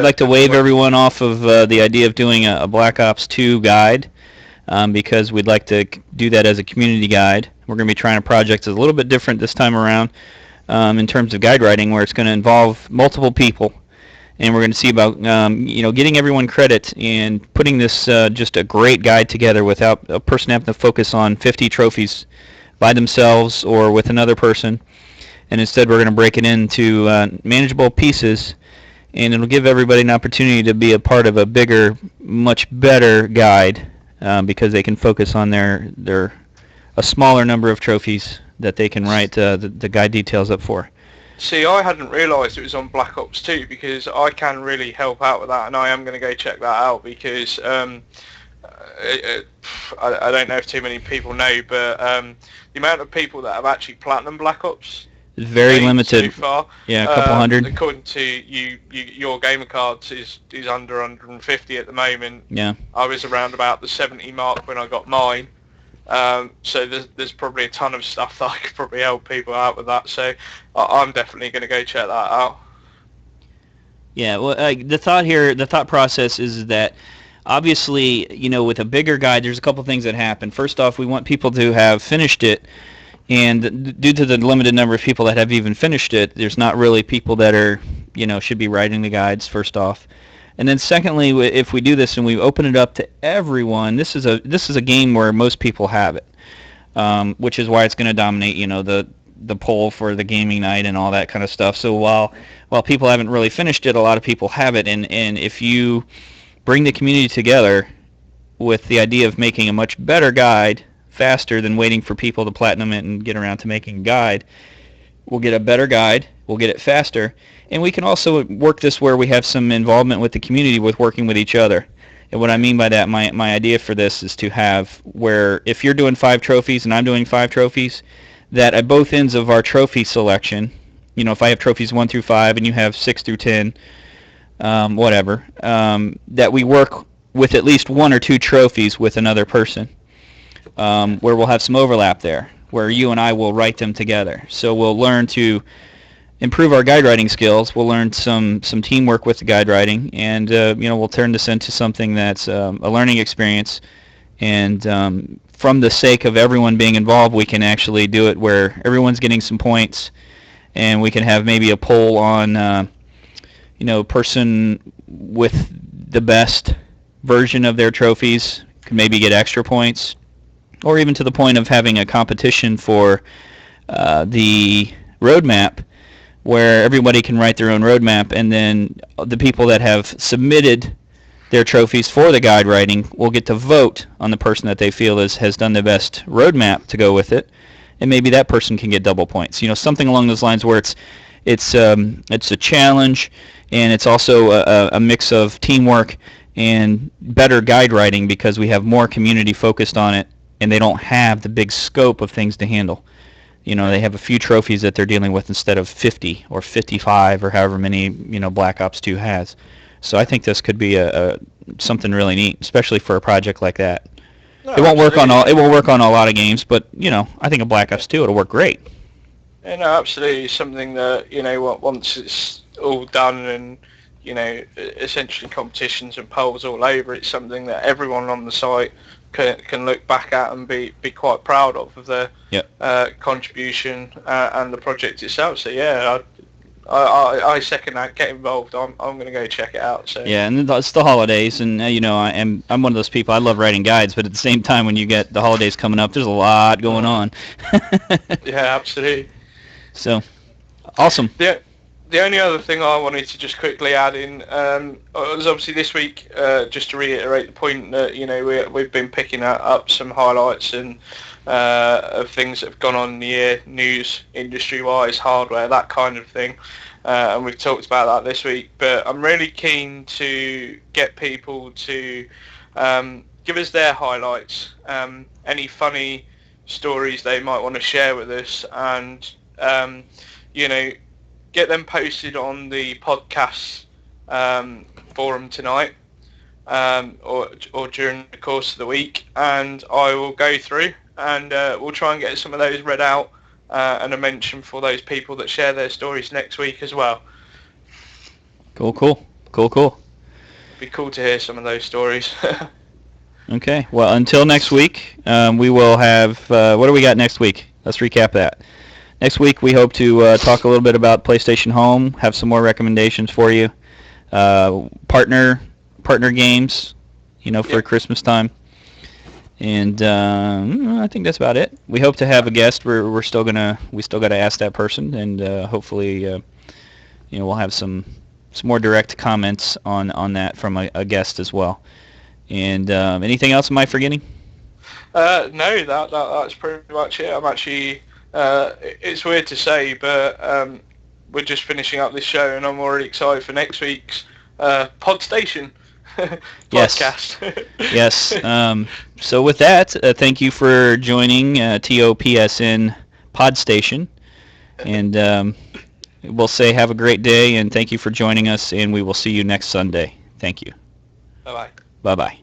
like to wave everyone off of the idea of doing a Black Ops 2 guide, because we'd like to do that as a community guide. We're going to be trying a project that's a little bit different this time around in terms of guide writing, where it's going to involve multiple people. And we're going to see about getting everyone credit and putting this just a great guide together without a person having to focus on 50 trophies by themselves or with another person. And instead we're going to break it into manageable pieces, and it'll give everybody an opportunity to be a part of a bigger, much better guide, because they can focus on a smaller number of trophies that they can write the guide details up for. See, I hadn't realised it was on Black Ops 2, because I can really help out with that, and I am going to go check that out, because I don't know if too many people know, but the amount of people that have actually platinum Black Ops is very limited. So far. Yeah, a couple hundred. According to your gamer cards is under 150 at the moment. Yeah. I was around about the 70 mark when I got mine. So there's probably a ton of stuff that I could probably help people out with that. So I'm definitely going to go check that out. Yeah, well, the thought process is that obviously, with a bigger guide, there's a couple things that happen. First off, we want people to have finished it, and due to the limited number of people that have even finished it, there's not really people that are, should be writing the guides, first off. And then secondly, if we do this and we open it up to everyone, this is a game where most people have it, which is why it's going to dominate, the poll for the gaming night and all that kind of stuff. So while people haven't really finished it, a lot of people have it, and if you bring the community together with the idea of making a much better guide faster than waiting for people to platinum it and get around to making a guide, we'll get a better guide, we'll get it faster, and we can also work this where we have some involvement with the community with working with each other. And what I mean by that, my idea for this is to have where if you're doing 5 trophies and I'm doing 5 trophies, that at both ends of our trophy selection, if I have trophies 1 through 5 and you have 6 through 10, whatever, that we work with at least 1 or 2 trophies with another person, where we'll have some overlap there, where you and I will write them together. So we'll learn to improve our guide writing skills. We'll learn some teamwork with the guide writing, and we'll turn this into something that's a learning experience. And from the sake of everyone being involved, we can actually do it where everyone's getting some points, and we can have maybe a poll on person with the best version of their trophies can maybe get extra points, or even to the point of having a competition for the roadmap, where everybody can write their own roadmap, and then the people that have submitted their trophies for the guide writing will get to vote on the person that they feel has done the best roadmap to go with it, and maybe that person can get double points. Something along those lines where it's a challenge, and it's also a mix of teamwork and better guide writing, because we have more community focused on it, and they don't have the big scope of things to handle. They have a few trophies that they're dealing with instead of 50 or 55 or however many Black Ops 2 has. So I think this could be a something really neat, especially for a project like that. No, It won't work on absolutely. all. It won't work on a lot of games, but I think a Black Ops 2 it'll work great. Yeah, no, absolutely. Something that once it's all done and essentially competitions and polls all over, it's something that everyone on the site can look back at and be quite proud of their contribution and the project itself. So yeah, I second that. Get involved. I'm going to go check it out. So yeah, and it's the holidays, and I'm one of those people. I love writing guides, but at the same time, when you get the holidays coming up, there's a lot going on. Yeah, absolutely. So awesome. The only other thing I wanted to just quickly add in was obviously this week, just to reiterate the point that we've been picking up some highlights and of things that have gone on in the year, news, industry-wise, hardware, that kind of thing, and we've talked about that this week. But I'm really keen to get people to give us their highlights, any funny stories they might want to share with us, and get them posted on the podcast forum tonight, or during the course of the week, and I will go through and we'll try and get some of those read out and a mention for those people that share their stories next week as well. Cool. It'd be cool to hear some of those stories. Okay. Well, until next week, we will have. What do we got next week? Let's recap that. Next week, we hope to talk a little bit about PlayStation Home, have some more recommendations for you, partner games, for Christmas time, and I think that's about it. We hope to have a guest. We still got to ask that person, and hopefully, we'll have some more direct comments on that from a guest as well. And anything else am I forgetting? No, that's pretty much it. I'm actually. It's weird to say, but we're just finishing up this show, and I'm already excited for next week's PodStation podcast. Yes. So with that, thank you for joining TOPSN PodStation, and we'll say have a great day, and thank you for joining us, and we will see you next Sunday. Thank you. Bye-bye. Bye-bye.